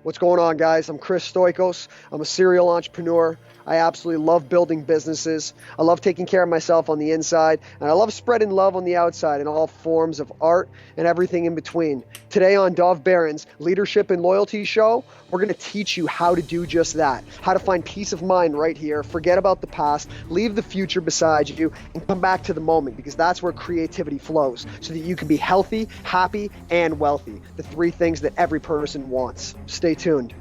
What's going on, guys? I'm Chris Stoikos. I'm a serial entrepreneur. I absolutely love building businesses. I love taking care of myself on the inside, and I love spreading love on the outside in all forms of art and everything in between. Today on Dov Barron's Leadership and Loyalty Show, we're going to teach you how to do just that, how to find peace of mind right here, forget about the past, leave the future beside you, and come back to the moment, because that's where creativity flows, so that you can be healthy, happy, and wealthy. The three things that every person wants. Stay tuned.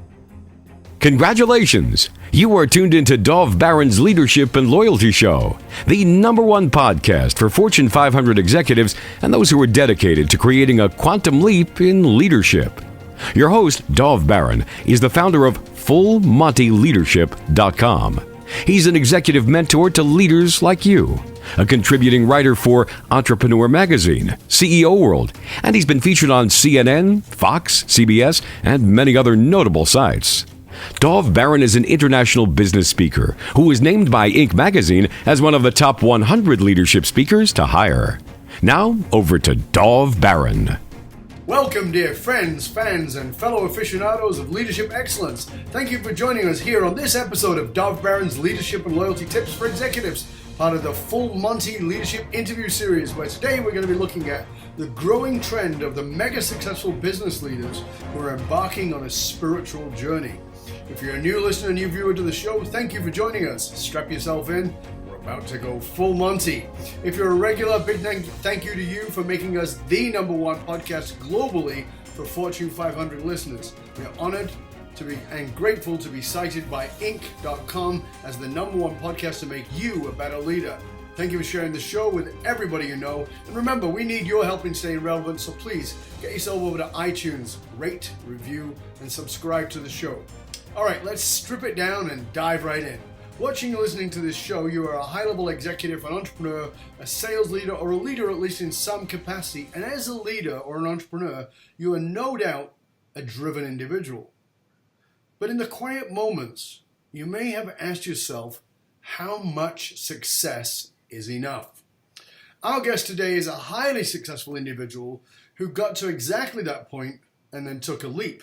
Congratulations! You are tuned into Dov Barron's Leadership and Loyalty Show, the #1 podcast for Fortune 500 executives and those who are dedicated to creating a quantum leap in leadership. Your host, Dov Barron, is the founder of FullMontyLeadership.com. He's an executive mentor to leaders like you, a contributing writer for Entrepreneur Magazine, CEO World, and he's been featured on CNN, Fox, CBS, and many other notable sites. Dov Barron is an international business speaker who was named by Inc. magazine as one of the top 100 leadership speakers to hire. Now, over to Dov Barron. Welcome, dear friends, fans, and fellow aficionados of leadership excellence. Thank you for joining us here on this episode of Dov Barron's Leadership and Loyalty Tips for Executives, part of the Full Monty Leadership Interview Series, where today we're going to be looking at the growing trend of the mega successful business leaders who are embarking on a spiritual journey. If you're a new listener, new viewer to the show, thank you for joining us. Strap yourself in. We're about to go full Monty. If you're a regular, big thank you to you for making us the #1 podcast globally for Fortune 500 listeners. We're honored to be and grateful to be cited by Inc.com as the #1 podcast to make you a better leader. Thank you for sharing the show with everybody you know. And remember, we need your help in staying relevant, so please get yourself over to iTunes, rate, review, and subscribe to the show. All right, let's strip it down and dive right in. Watching and listening to this show, you are a high-level executive, an entrepreneur, a sales leader, or a leader at least in some capacity. And as a leader or an entrepreneur, you are no doubt a driven individual. But in the quiet moments, you may have asked yourself, how much success is enough? Our guest today is a highly successful individual who got to exactly that point and then took a leap.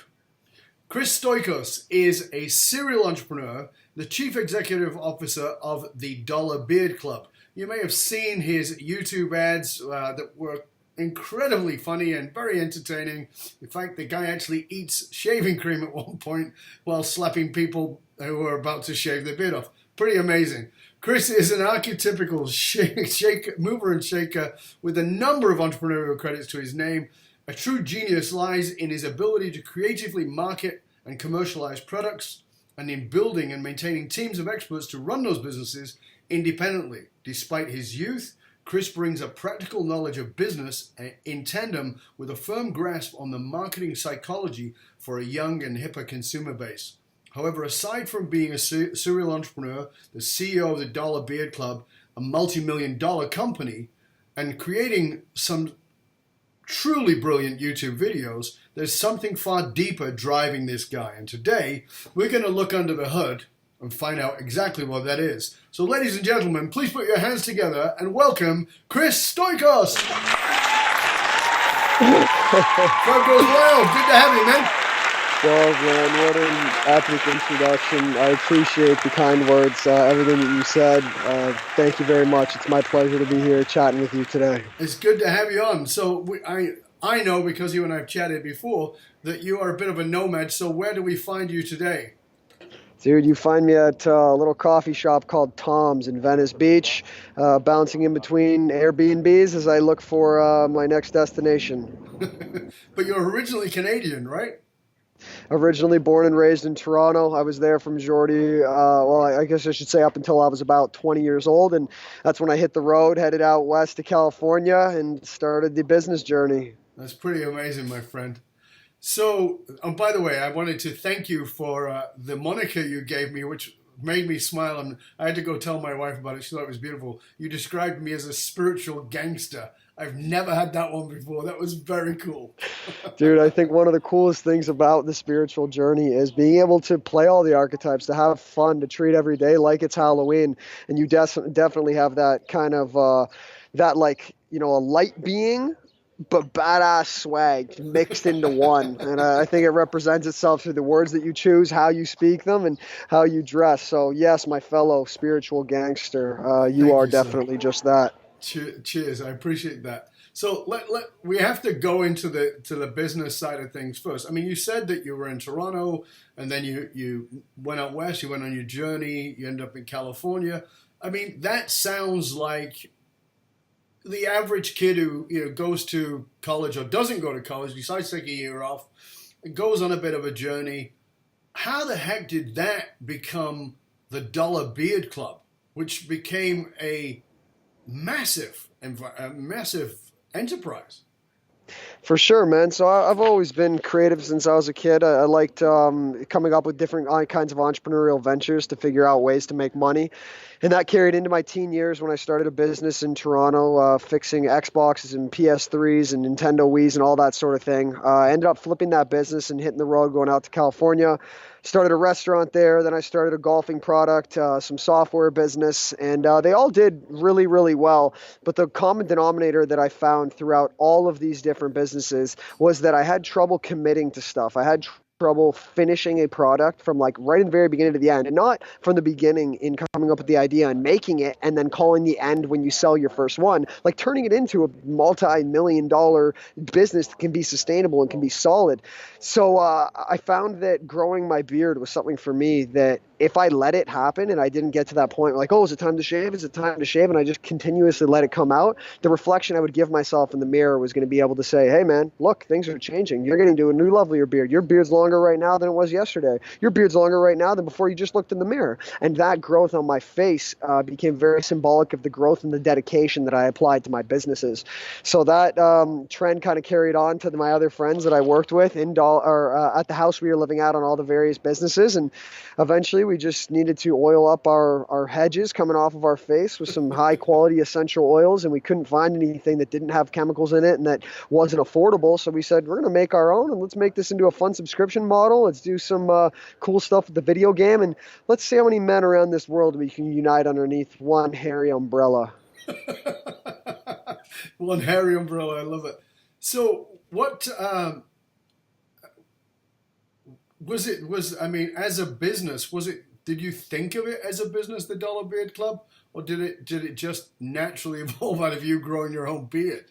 Chris Stoikos is a serial entrepreneur, the chief executive officer of the Dollar Beard Club. You may have seen his YouTube ads that were incredibly funny and very entertaining. In fact, the guy actually eats shaving cream at one point while slapping people who are about to shave their beard off. Pretty amazing. Chris is an archetypical mover and shaker with a number of entrepreneurial credits to his name. A true genius lies in his ability to creatively market and commercialize products, and in building and maintaining teams of experts to run those businesses independently. Despite his youth, Chris brings a practical knowledge of business in tandem with a firm grasp on the marketing psychology for a young and hipper consumer base. However, aside from being a serial entrepreneur, the CEO of the Dollar Beard Club, a multi-million-dollar company, and creating some truly brilliant YouTube videos, there's something far deeper driving this guy. And today, we're going to look under the hood and find out exactly what that is. So ladies and gentlemen, please put your hands together and welcome Chris Stoikos. Crowd goes wild. Good to have you, man. Well, man, what an epic introduction. I appreciate the kind words, everything that you said. Thank you very much. It's my pleasure to be here chatting with you today. It's good to have you on. So I know, because you and I have chatted before, that you are a bit of a nomad. So where do we find you today? Dude, you find me at a little coffee shop called Tom's in Venice Beach, bouncing in between Airbnbs as I look for my next destination. But you're originally Canadian, right? Originally born and raised in Toronto. I was there from Geordie, I guess I should say up until I was about 20 years old, and that's when I hit the road, headed out west to California, and started the business journey. That's pretty amazing, my friend. So, by the way, I wanted to thank you for the moniker you gave me, which made me smile, and I had to go tell my wife about it. She thought it was beautiful. You described me as a spiritual gangster. I've never had that one before. That was very cool. Dude, I think one of the coolest things about the spiritual journey is being able to play all the archetypes, to have fun, to treat every day like it's Halloween. And you definitely have that kind of, a light being, but badass swag mixed into one. And I think it represents itself through the words that you choose, how you speak them, and how you dress. So yes, my fellow spiritual gangster, you Thank are you, sir. definitely just that. Cheers. I appreciate that. So we have to go into the business side of things first. I mean, you said that you were in Toronto, and then you went out west. You went on your journey. You ended up in California. I mean, that sounds like the average kid who goes to college or doesn't go to college, decides to take a year off, and goes on a bit of a journey. How the heck did that become the Dollar Beard Club, which became a massive enterprise? For sure, man. So I've always been creative since I was a kid. I liked coming up with different kinds of entrepreneurial ventures to figure out ways to make money. And that carried into my teen years when I started a business in Toronto, fixing Xboxes and PS3s and Nintendo Wiis and all that sort of thing. I ended up flipping that business and hitting the road, going out to California. Started a restaurant there. Then I started a golfing product, some software business, and they all did really, really well. But the common denominator that I found throughout all of these different businesses was that I had trouble committing to stuff. I had trouble finishing a product from like right in the very beginning to the end, and not from the beginning in coming up with the idea and making it and then calling the end when you sell your first one, like turning it into a multi-million-dollar business that can be sustainable and can be solid. So I found that growing my beard was something for me that if I let it happen and I didn't get to that point like, oh, is it time to shave? Is it time to shave? And I just continuously let it come out, the reflection I would give myself in the mirror was going to be able to say, hey, man, look, things are changing. You're getting to a new level of your beard. Your beard's longer right now than it was yesterday. Your beard's longer right now than before you just looked in the mirror. And that growth on my face became very symbolic of the growth and the dedication that I applied to my businesses. So that trend kind of carried on to my other friends that I worked with at the house we were living at on all the various businesses. And eventually we just needed to oil up our hedges coming off of our face with some high quality essential oils, and we couldn't find anything that didn't have chemicals in it and that wasn't affordable. So we said, we're going to make our own, and let's make this into a fun subscription model. Let's do some cool stuff with the video game, and let's see how many men around this world we can unite underneath one hairy umbrella. One hairy umbrella. I love it. So what I mean, as a business, did you think of it as a business, the Dollar Beard Club, or did it just naturally evolve out of you growing your own beard?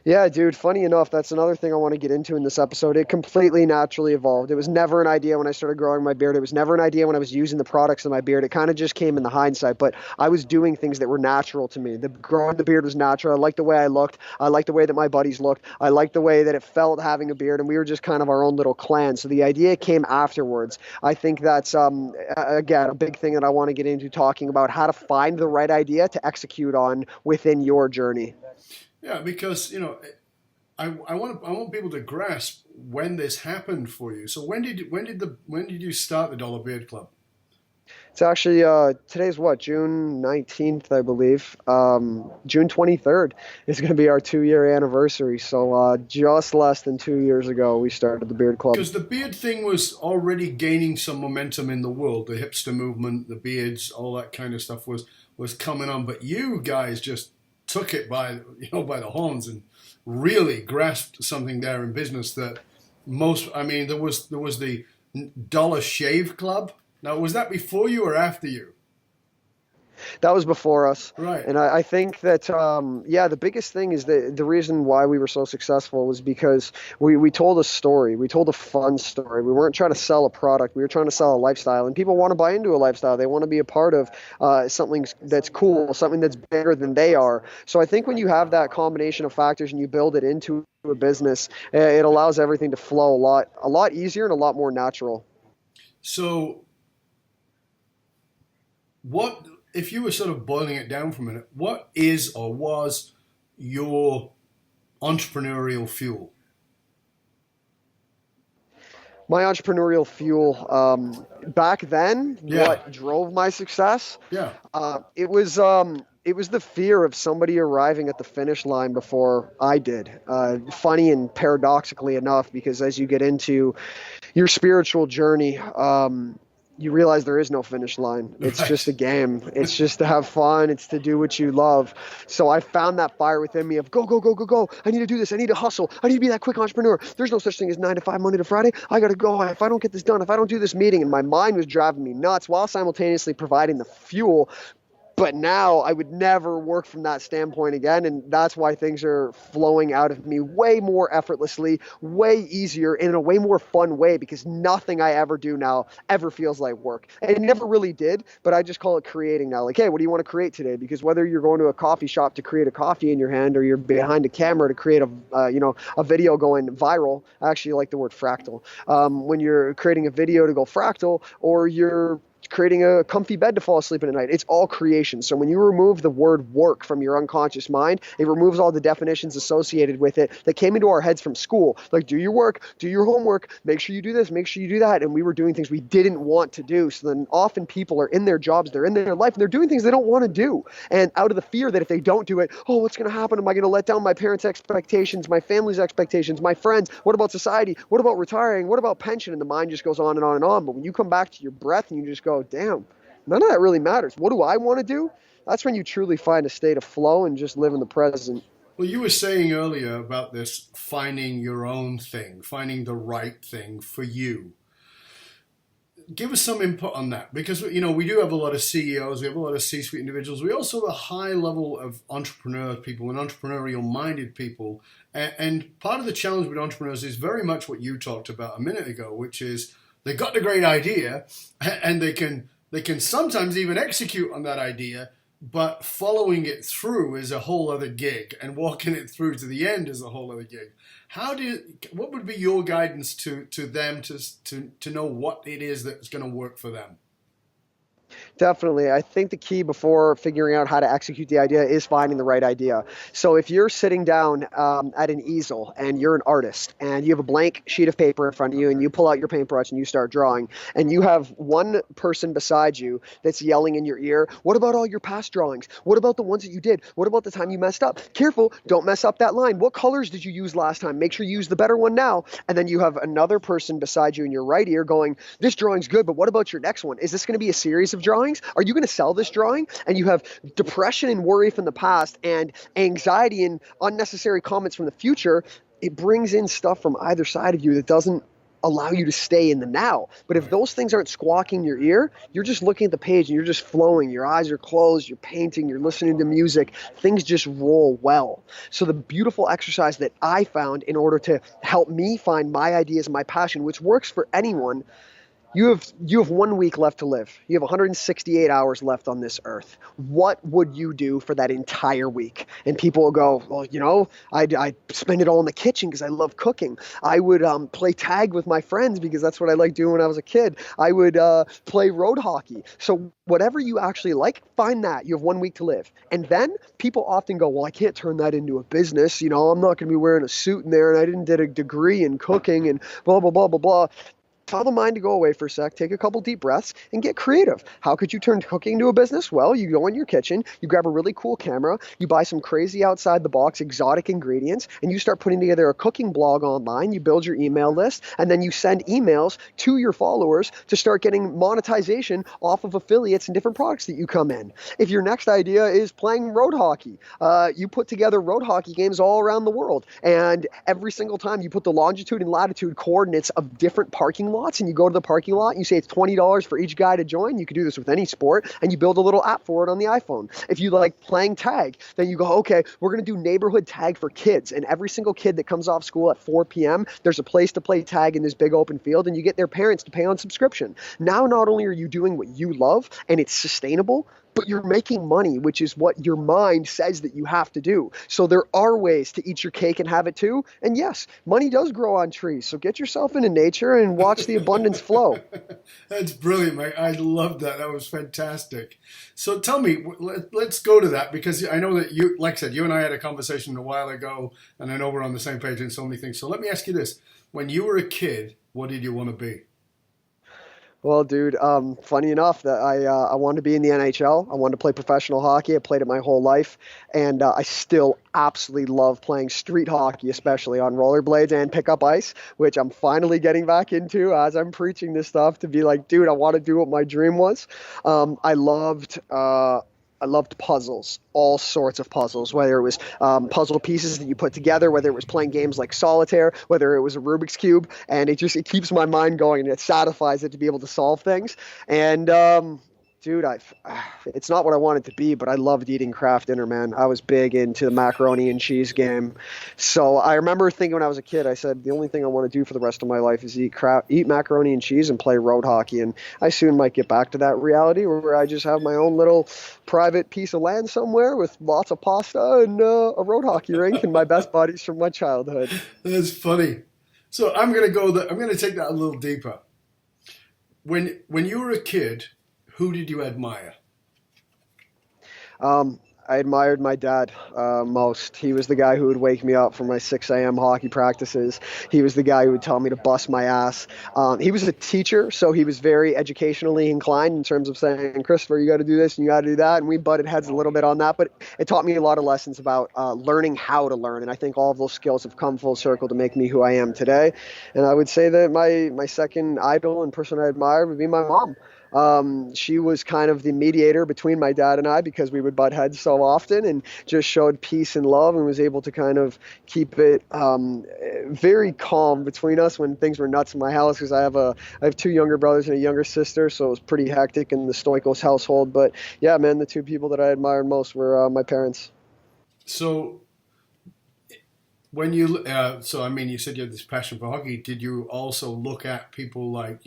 Yeah, dude, funny enough, that's another thing I want to get into in this episode. It completely naturally evolved. It was never an idea when I started growing my beard. It was never an idea when I was using the products in my beard. It kind of just came in the hindsight, but I was doing things that were natural to me. The growing the beard was natural. I liked the way I looked. I liked the way that my buddies looked. I liked the way that it felt having a beard, and we were just kind of our own little clan. So the idea came afterwards. I think that's, again, a big thing that I want to get into, talking about how to find the right idea to execute on within your journey. Yeah, because I want people to grasp when this happened for you. So when did you start the Dollar Beard Club? It's actually today's what, June 19th, I believe. June 23rd is going to be our 2-year anniversary. So just less than 2 years ago, we started the Beard Club. Because the beard thing was already gaining some momentum in the world. The hipster movement, the beards, all that kind of stuff was coming on. But you guys just took it by the horns and really grasped something there in business that there was the Dollar Shave Club. Now, was that before you or after you? That was before us. Right. And I think that, the biggest thing is that the reason why we were so successful was because we told a story. We told a fun story. We weren't trying to sell a product. We were trying to sell a lifestyle. And people want to buy into a lifestyle. They want to be a part of something that's cool, something that's bigger than they are. So I think when you have that combination of factors and you build it into a business, it allows everything to flow a lot easier and a lot more natural. So what, if you were sort of boiling it down for a minute, what is or was your entrepreneurial fuel? My entrepreneurial fuel, back then, what drove my success? Yeah. It was the fear of somebody arriving at the finish line before I did. Funny and paradoxically enough, because as you get into your spiritual journey, you realize there is no finish line. It's Right. just a game. It's just to have fun. It's to do what you love. So I found that fire within me of go, go, go, go, go. I need to do this. I need to hustle. I need to be that quick entrepreneur. There's no such thing as 9 to 5, Monday to Friday. I got to go. If I don't get this done, if I don't do this meeting, and my mind was driving me nuts while simultaneously providing the fuel. But now I would never work from that standpoint again. And that's why things are flowing out of me way more effortlessly, way easier, and in a way more fun way, because nothing I ever do now ever feels like work. And it never really did, but I just call it creating now. Like, hey, what do you want to create today? Because whether you're going to a coffee shop to create a coffee in your hand, or you're behind a camera to create a video going viral, I actually like the word fractal. When you're creating a video to go fractal, or you're creating a comfy bed to fall asleep in at night. It's all creation. So when you remove the word work from your unconscious mind, it removes all the definitions associated with it that came into our heads from school. Like, do your work, do your homework, make sure you do this, make sure you do that. And we were doing things we didn't want to do. So then often people are in their jobs, they're in their life, and they're doing things they don't want to do. And out of the fear that if they don't do it, oh, what's going to happen? Am I going to let down my parents' expectations, my family's expectations, my friends? What about society? What about retiring? What about pension? And the mind just goes on and on and on. But when you come back to your breath and you just go, damn, none of that really matters. What do I want to do? That's when you truly find a state of flow and just live in the present. Well, you were saying earlier about this finding your own thing, finding the right thing for you. Give us some input on that, because we do have a lot of CEOs, we have a lot of C-suite individuals. We also have a high level of entrepreneur people and entrepreneurial-minded people. And part of the challenge with entrepreneurs is very much what you talked about a minute ago, which is they got the great idea and they can sometimes even execute on that idea, but following it through is a whole other gig, and walking it through to the end is a whole other gig. What would be your guidance to them to know what it is that's going to work for them? Definitely. I think the key before figuring out how to execute the idea is finding the right idea. So if you're sitting down at an easel and you're an artist and you have a blank sheet of paper in front of you and you pull out your paintbrush and you start drawing, and you have one person beside you that's yelling in your ear, what about all your past drawings? What about the ones that you did? What about the time you messed up? Careful, don't mess up that line. What colors did you use last time? Make sure you use the better one now. And then you have another person beside you in your right ear going, this drawing's good, but what about your next one? Is this going to be a series of drawings? Are you going to sell this drawing? And you have depression and worry from the past and anxiety and unnecessary comments from the future. It brings in stuff from either side of you that doesn't allow you to stay in the now. But if those things aren't squawking your ear, you're just looking at the page and you're just flowing. Your eyes are closed, you're painting, you're listening to music. Things just roll well. So the beautiful exercise that I found in order to help me find my ideas and my passion, which works for anyone, you have 1 week left to live. You have 168 hours left on this earth. What would you do for that entire week? And people will go, well, I spend it all in the kitchen because I love cooking. I would play tag with my friends because that's what I liked doing when I was a kid. I would play road hockey. So whatever you actually like, find that. You have 1 week to live. And then people often go, well, I can't turn that into a business. I'm not going to be wearing a suit in there, and I didn't get a degree in cooking and blah, blah, blah, blah, blah. Tell the mind to go away for a sec, take a couple deep breaths, and get creative. How could you turn cooking into a business? Well, you go in your kitchen, you grab a really cool camera, you buy some crazy outside-the-box exotic ingredients, and you start putting together a cooking blog online. You build your email list, and then you send emails to your followers to start getting monetization off of affiliates and different products that you come in. If your next idea is playing road hockey, you put together road hockey games all around the world, and every single time you put the longitude and latitude coordinates of different parking lots, and you go to the parking lot and you say it's $20 for each guy to join. You could do this with any sport, and you build a little app for it on the iPhone. If you like playing tag, then you go, okay, we're going to do neighborhood tag for kids, and every single kid that comes off school at 4 p.m., there's a place to play tag in this big open field, and you get their parents to pay on subscription. Now, not only are you doing what you love and it's sustainable, but you're making money, which is what your mind says that you have to do. So there are ways to eat your cake and have it too. And yes, money does grow on trees. So get yourself into nature and watch the abundance flow. That's brilliant, mate. I love that. That was fantastic. So tell me, let's go to that, because I know that you, like I said, you and I had a conversation a while ago, and I know we're on the same page in so many things. So let me ask you this. When you were a kid, what did you want to be? Well, dude, funny enough that I wanted to be in the NHL. I wanted to play professional hockey. I played it my whole life, and I still absolutely love playing street hockey, especially on rollerblades and pickup ice, which I'm finally getting back into as I'm preaching this stuff to be like, dude, I want to do what my dream was. I loved puzzles, all sorts of puzzles, whether it was puzzle pieces that you put together, whether it was playing games like solitaire, whether it was a Rubik's Cube, and it keeps my mind going and it satisfies it to be able to solve things. And dude, it's not what I want it to be, but I loved eating Kraft dinner, man. I was big into the macaroni and cheese game. So I remember thinking when I was a kid, I said, the only thing I want to do for the rest of my life is eat macaroni and cheese and play road hockey. And I soon might get back to that reality where I just have my own little private piece of land somewhere with lots of pasta and a road hockey rink and my best buddies from my childhood. That's funny. So I'm going to take that a little deeper. When you were a kid, who did you admire? I admired my dad most. He was the guy who would wake me up for my 6 a.m. hockey practices. He was the guy who would tell me to bust my ass. He was a teacher, so he was very educationally inclined in terms of saying, Christopher, you got to do this and you got to do that. And we butted heads a little bit on that, but it taught me a lot of lessons about learning how to learn. And I think all of those skills have come full circle to make me who I am today. And I would say that my second idol and person I admire would be my mom. She was kind of the mediator between my dad and I because we would butt heads so often, and just showed peace and love and was able to kind of keep it very calm between us when things were nuts in my house, because I have two younger brothers and a younger sister, so it was pretty hectic in the Stoikos household. But yeah, man, the two people that I admired most were my parents. So when you, you said you had this passion for hockey. Did you also look at people like,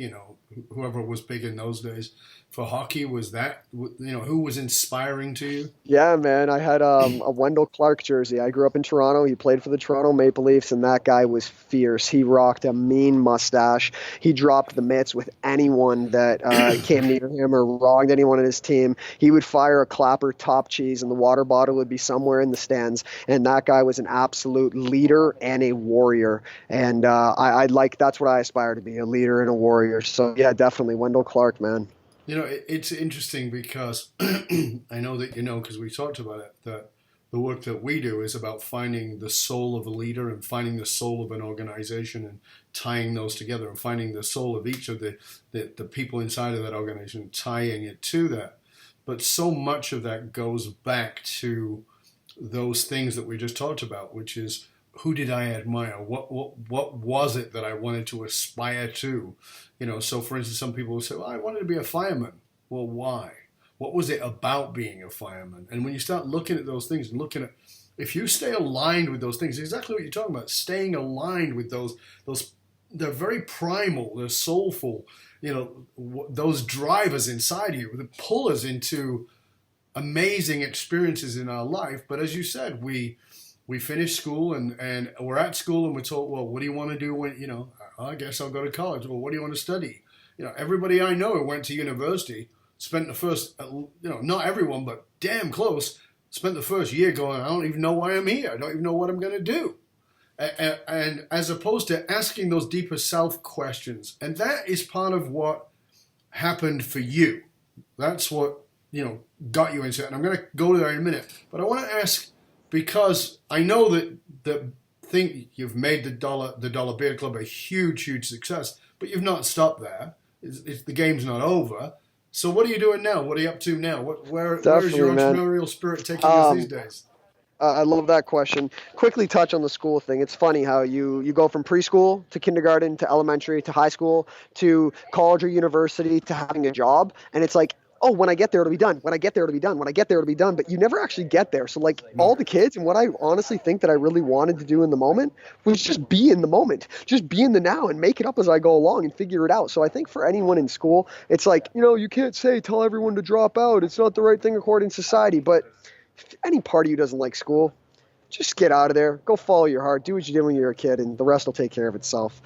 whoever was big in those days for hockey? Was that, who was inspiring to you? Yeah, man. I had a Wendell Clark jersey. I grew up in Toronto. He played for the Toronto Maple Leafs, and that guy was fierce. He rocked a mean mustache. He dropped the mitts with anyone that came near him or wronged anyone on his team. He would fire a clapper top cheese, and the water bottle would be somewhere in the stands. And that guy was an absolute leader and a warrior. And that's what I aspire to be, a leader and a warrior. So yeah, definitely Wendell Clark, man. It's interesting because I know that because we talked about it, that the work that we do is about finding the soul of a leader and finding the soul of an organization and tying those together, and finding the soul of each of the people inside of that organization, tying it to that. But so much of that goes back to those things that we just talked about, which is, who did I admire? What was it that I wanted to aspire to? So for instance, some people will say, well, I wanted to be a fireman. Well, why? What was it about being a fireman? And when you start looking at those things and looking at, if you stay aligned with those things, exactly what you're talking about, staying aligned with those, they're very primal, they're soulful, those drivers inside you that pull us into amazing experiences in our life. But as you said, we finished school and we're at school and we're told, well, what do you want to do when, I guess I'll go to college. Well, what do you want to study? Everybody I know who went to university spent the first, not everyone, but damn close, spent the first year going, I don't even know why I'm here. I don't even know what I'm going to do. And as opposed to asking those deeper self questions. And that is part of what happened for you. That's what, got you into it. And I'm going to go there in a minute. But I want to ask, because I know that you've made the Dollar Beer Club a huge success, but you've not stopped there. The game's not over. So what are you doing now? What are you up to now? Where is your entrepreneurial spirit taking us these days? I love that question. Quickly touch on the school thing. It's funny how you go from preschool to kindergarten to elementary to high school to college or university to having a job. And it's like, oh, when I get there, it'll be done. When I get there, it'll be done. When I get there, it'll be done. But you never actually get there. So all the kids, and what I honestly think that I really wanted to do in the moment was just be in the moment, just be in the now and make it up as I go along and figure it out. So I think for anyone in school, it's like, you can't tell everyone to drop out. It's not the right thing according to society. But if any part of you doesn't like school, just get out of there. Go follow your heart. Do what you did when you were a kid, and the rest will take care of itself.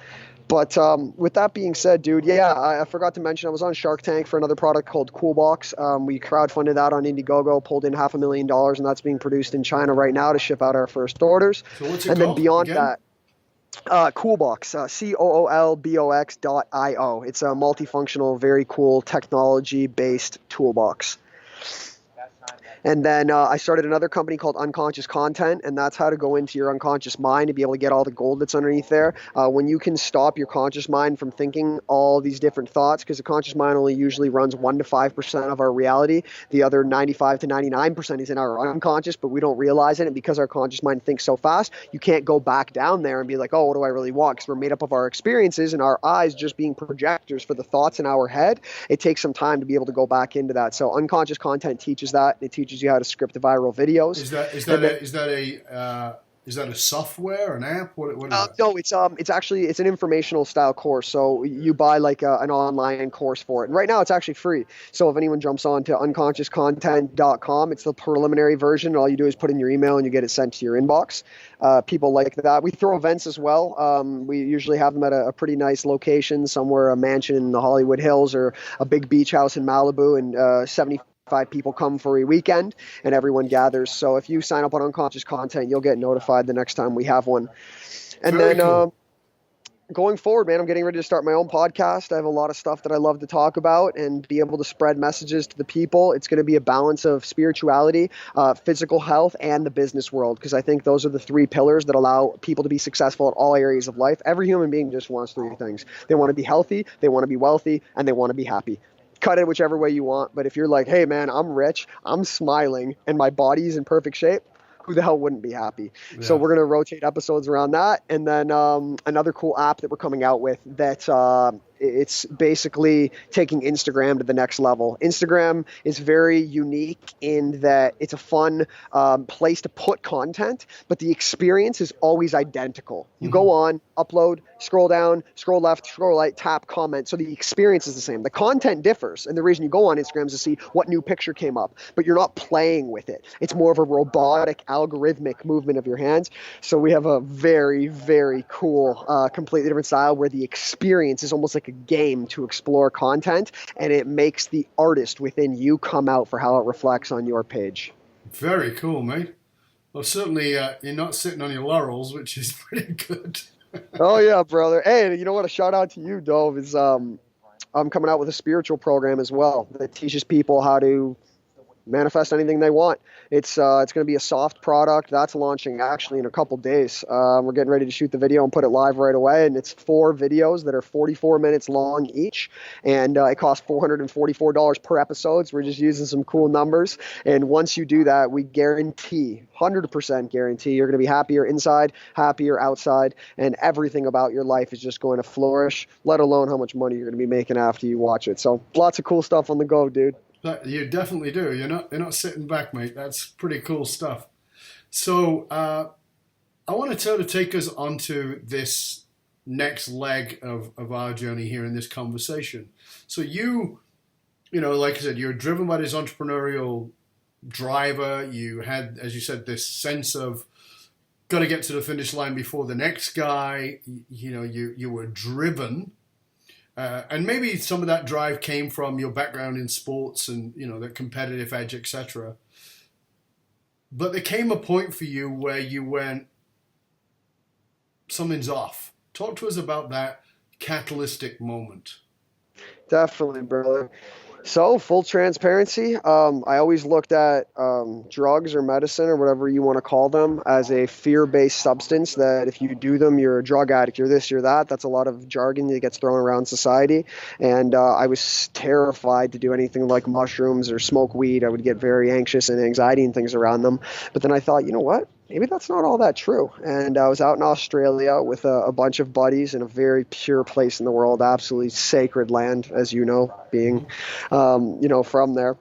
But with that being said, dude, yeah, I forgot to mention I was on Shark Tank for another product called Coolbox. We crowdfunded that on Indiegogo, pulled in $500,000, and that's being produced in China right now to ship out our first orders. So what's it and called? Then beyond again? that, Coolbox, COOLBOX.io. It's a multifunctional, very cool technology-based toolbox. And then I started another company called Unconscious Content, and that's how to go into your unconscious mind to be able to get all the gold that's underneath there. When you can stop your conscious mind from thinking all these different thoughts, because the conscious mind only usually runs 1 to 5% of our reality. The other 95 to 99% is in our unconscious, but we don't realize it. And because our conscious mind thinks so fast, you can't go back down there and be like, oh, what do I really want? Because we're made up of our experiences and our eyes just being projectors for the thoughts in our head. It takes some time to be able to go back into that. So Unconscious Content teaches that. It teaches you how to script viral videos. Is that a software, an app? What is that? No, it's actually it's an informational style course. So you buy like an online course for it. And right now it's actually free. So if anyone jumps on to unconsciouscontent.com, it's the preliminary version. All you do is put in your email and you get it sent to your inbox. People like that. We throw events as well. We usually have them at a pretty nice location, somewhere a mansion in the Hollywood Hills or a big beach house in Malibu, and 75 people come for a weekend and everyone gathers. So if you sign up on Unconscious Content, you'll get notified the next time we have one. And Very then cool. Going forward, man, I'm getting ready to start my own podcast. I have a lot of stuff that I love to talk about and be able to spread messages to the people. It's going to be a balance of spirituality, physical health, and the business world, because I think those are the three pillars that allow people to be successful in all areas of life. Every human being just wants three things. They want to be healthy, they want to be wealthy, and they want to be happy. Cut it whichever way you want. But if you're like, hey, man, I'm rich, I'm smiling, and my body's in perfect shape, who the hell wouldn't be happy? Yeah. So we're going to rotate episodes around that. And then another cool app that we're coming out with that it's basically taking Instagram to the next level. Instagram is very unique in that it's a fun place to put content, but the experience is always identical. You go on, upload, scroll down, scroll left, scroll right, tap, comment. So the experience is the same. The content differs. And the reason you go on Instagram is to see what new picture came up, but you're not playing with it. It's more of a robotic, algorithmic movement of your hands. So we have a very, very cool, completely different style where the experience is almost like a game to explore content, and it makes the artist within you come out for how it reflects on your page. Very cool, mate. Well, certainly you're not sitting on your laurels, which is pretty good. Oh yeah, brother. Hey, you know what? A shout out to you, Dove. Is I'm coming out with a spiritual program as well that teaches people how to manifest anything they want. It's going to be a soft product that's launching actually in a couple days. We're getting ready to shoot the video and put it live right away, and it's 4 videos that are 44 minutes long each, and it costs $444 per episode. So we're just using some cool numbers, and once you do that, we guarantee, 100% guarantee, you're going to be happier inside, happier outside, and everything about your life is just going to flourish, let alone how much money you're going to be making after you watch it. So lots of cool stuff on the go, dude. You definitely do. You're not sitting back, mate. That's pretty cool stuff. So I want to sort of take us onto this next leg of our journey here in this conversation. So you know, like I said, you're driven by this entrepreneurial driver. You had, as you said, this sense of got to get to the finish line before the next guy. You know, you were driven. And maybe some of that drive came from your background in sports and, you know, the competitive edge, etc. But there came a point for you where you went, something's off. Talk to us about that catalytic moment. Definitely, brother. So, full transparency, I always looked at drugs or medicine or whatever you want to call them as a fear-based substance that if you do them, you're a drug addict, you're this, you're that. That's a lot of jargon that gets thrown around society. And I was terrified to do anything like mushrooms or smoke weed. I would get very anxious and anxiety and things around them. But then I thought, you know what? Maybe that's not all that true. And I was out in Australia with a bunch of buddies in a very pure place in the world, absolutely sacred land, as you know, being, from there.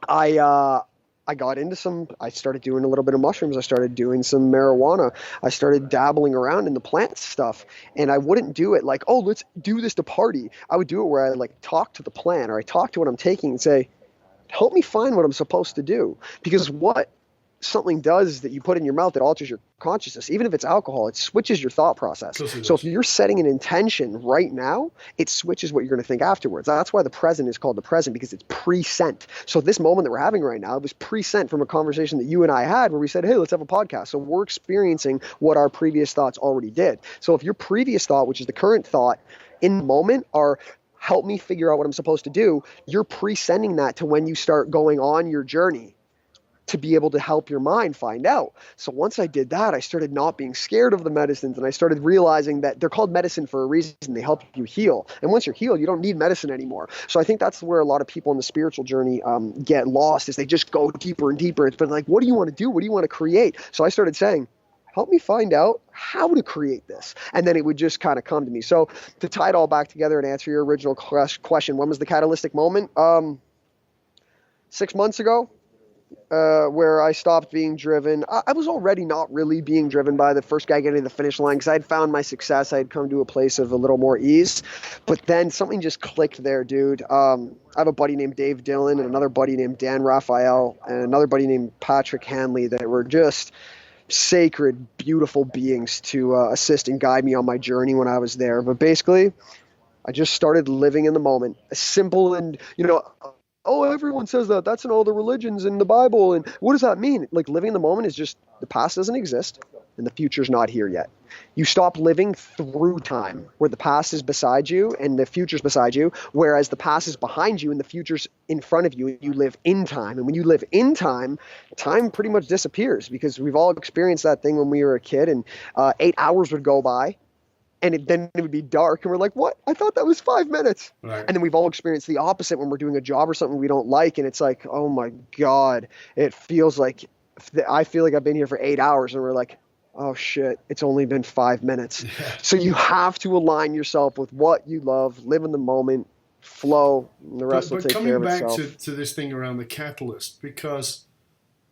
I got into I started doing a little bit of mushrooms. I started doing some marijuana. I started dabbling around in the plant stuff. And I wouldn't do it like, oh, let's do this to party. I would do it where I like talk to the plant or I talk to what I'm taking and say, help me find what I'm supposed to do. Because what something does that you put in your mouth that alters your consciousness, even if it's alcohol, it switches your thought process. So if you're setting an intention right now, it switches what you're going to think afterwards. That's why the present is called the present, because it's pre-sent. So this moment that we're having right now, it was pre-sent from a conversation that you and I had where we said, hey, let's have a podcast. So we're experiencing what our previous thoughts already did. So if your previous thought, which is the current thought in the moment, are help me figure out what I'm supposed to do, you're pre-sending that to when you start going on your journey to be able to help your mind find out. So once I did that, I started not being scared of the medicines, and I started realizing that they're called medicine for a reason. They help you heal. And once you're healed, you don't need medicine anymore. So I think that's where a lot of people in the spiritual journey get lost, is they just go deeper and deeper. It's been like, what do you want to do? What do you want to create? So I started saying, help me find out how to create this. And then it would just kind of come to me. So to tie it all back together and answer your original question, when was the catalytic moment? 6 months ago. Where I stopped being driven. I was already not really being driven by the first guy getting to the finish line, because I had found my success. I had come to a place of a little more ease. But then something just clicked there, dude. I have a buddy named Dave Dillon and another buddy named Dan Raphael and another buddy named Patrick Hanley that were just sacred, beautiful beings to assist and guide me on my journey when I was there. But basically, I just started living in the moment. Simple and, oh, everyone says that. That's in all the religions in the Bible. And what does that mean? Like, living in the moment is just the past doesn't exist and the future's not here yet. You stop living through time, where the past is beside you and the future's beside you, whereas the past is behind you and the future's in front of you. You live in time. And when you live in time, time pretty much disappears, because we've all experienced that thing when we were a kid, and 8 hours would go by. And then it would be dark, and we're like, what? I thought that was 5 minutes. Right. And then we've all experienced the opposite when we're doing a job or something we don't like, and it's like, oh my God, it feels like, I feel like I've been here for 8 hours, and we're like, oh shit, it's only been 5 minutes. Yeah. So you have to align yourself with what you love, live in the moment, flow, and the rest will take care of itself. But coming back to this thing around the catalyst, because,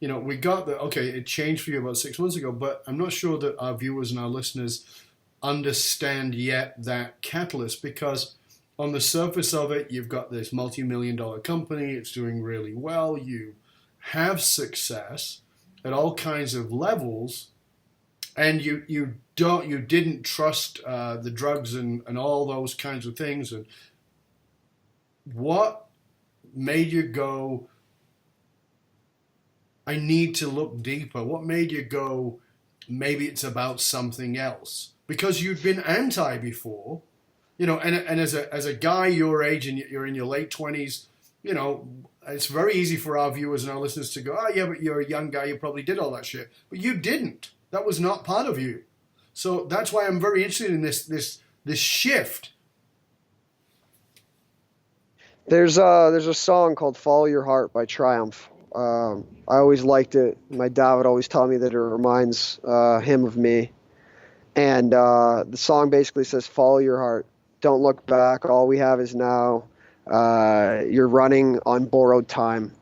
we got it changed for you about 6 months ago, but I'm not sure that our viewers and our listeners understand yet that catalyst, because on the surface of it, you've got this multi-million-dollar company, it's doing really well, you have success at all kinds of levels, and you didn't trust the drugs and all those kinds of things. And what made you go, I need to look deeper? What made you go, maybe it's about something else? Because you'd been anti before, and as a guy your age, and you're in your late 20s, it's very easy for our viewers and our listeners to go, oh yeah, but you're a young guy, you probably did all that shit. But you didn't. That was not part of you. So that's why I'm very interested in this shift. There's a song called Follow Your Heart by Triumph. I always liked it. My dad would always tell me that it reminds him of me. And the song basically says, follow your heart. Don't look back. All we have is now. You're running on borrowed time.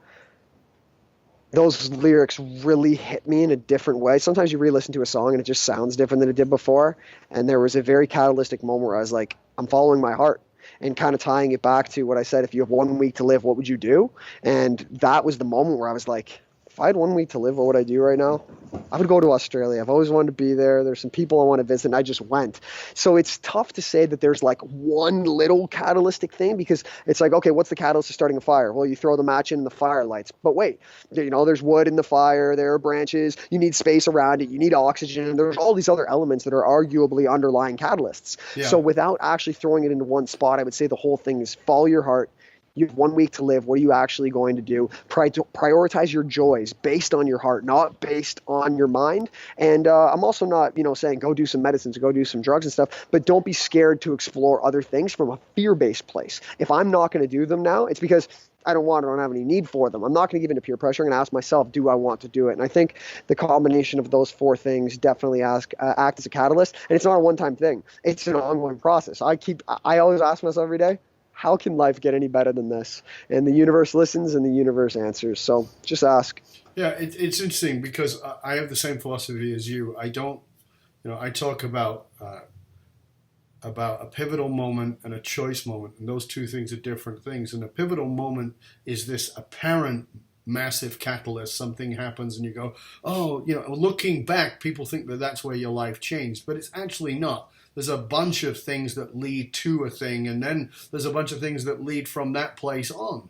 Those lyrics really hit me in a different way. Sometimes you re-listen to a song and it just sounds different than it did before. And there was a very catalytic moment where I was like, I'm following my heart. And kind of tying it back to what I said, if you have 1 week to live, what would you do? And that was the moment where I was like, if I had 1 week to live, what would I do right now? I would go to Australia. I've always wanted to be there. There's some people I want to visit, and I just went. So it's tough to say that there's like one little catalytic thing, because it's like, okay, what's the catalyst to starting a fire? Well, you throw the match in and the fire lights. But wait, there's wood in the fire. There are branches. You need space around it. You need oxygen. And there's all these other elements that are arguably underlying catalysts. Yeah. So without actually throwing it into one spot, I would say the whole thing is follow your heart. You have 1 week to live. What are you actually going to do? Prioritize your joys based on your heart, not based on your mind. And I'm also not, saying go do some medicines, go do some drugs and stuff, but don't be scared to explore other things from a fear-based place. If I'm not going to do them now, it's because I don't have any need for them. I'm not going to give into peer pressure. I'm going to ask myself, do I want to do it? And I think the combination of those four things definitely act as a catalyst. And it's not a one-time thing. It's an ongoing process. I always ask myself every day, how can life get any better than this? And the universe listens and the universe answers. So just ask. Yeah, it's interesting because I have the same philosophy as you. I don't, I talk about a pivotal moment and a choice moment, and those two things are different things. And a pivotal moment is this apparent massive catalyst. Something happens and you go, oh, looking back, people think that that's where your life changed, but it's actually not. There's a bunch of things that lead to a thing, and then there's a bunch of things that lead from that place on.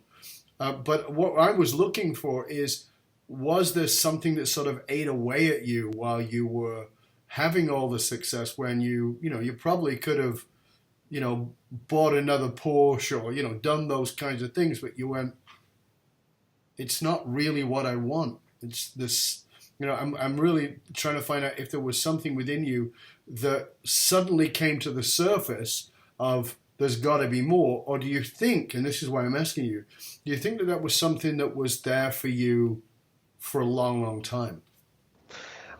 But what I was looking for is, was there something that sort of ate away at you while you were having all the success, when you probably could have, bought another Porsche or, done those kinds of things, but you went, it's not really what I want. It's this, I'm really trying to find out if there was something within you that suddenly came to the surface of, there's got to be more. Or do you think, and this is why I'm asking you, do you think that that was something that was there for you for a long, long time?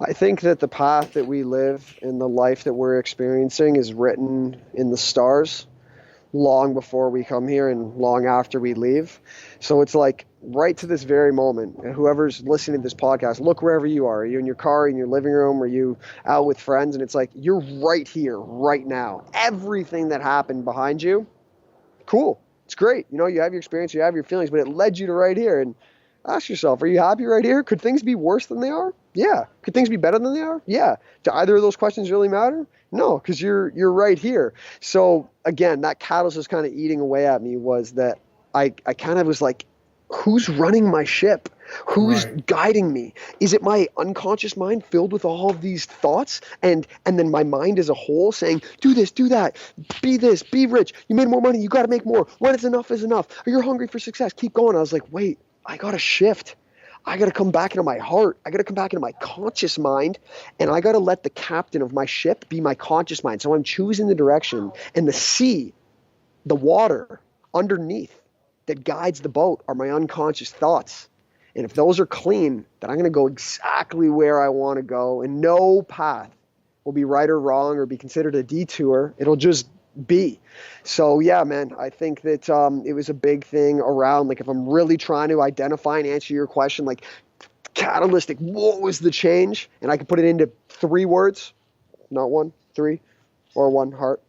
I think that the path that we live and the life that we're experiencing is written in the stars long before we come here and long after we leave. So it's like right to this very moment, and whoever's listening to this podcast, look wherever you are. Are you in your car, in your living room? Are you out with friends? And it's like, you're right here, right now. Everything that happened behind you, cool. It's great. You have your experience, you have your feelings, but it led you to right here. And ask yourself, are you happy right here? Could things be worse than they are? Yeah. Could things be better than they are? Yeah. Do either of those questions really matter? No, because you're right here. So again, that catalyst was kind of eating away at me, was that I kind of was like, who's running my ship? Who's guiding me? Is it my unconscious mind filled with all of these thoughts? And then my mind as a whole saying, do this, do that, be this, be rich. You made more money. You got to make more. When it's enough is enough. You're hungry for success. Keep going. I was like, wait, I got to shift. I got to come back into my heart. I got to come back into my conscious mind, and I got to let the captain of my ship be my conscious mind. So I'm choosing the direction, and the sea, the water underneath that guides the boat are my unconscious thoughts. And if those are clean, then I'm going to go exactly where I want to go, and no path will be right or wrong or be considered a detour. It'll just be. So yeah, man, I think that it was a big thing around, like, if I'm really trying to identify and answer your question, like, catalytic, what was the change? And I can put it into 3 words, not 1, 3, or 1, heart.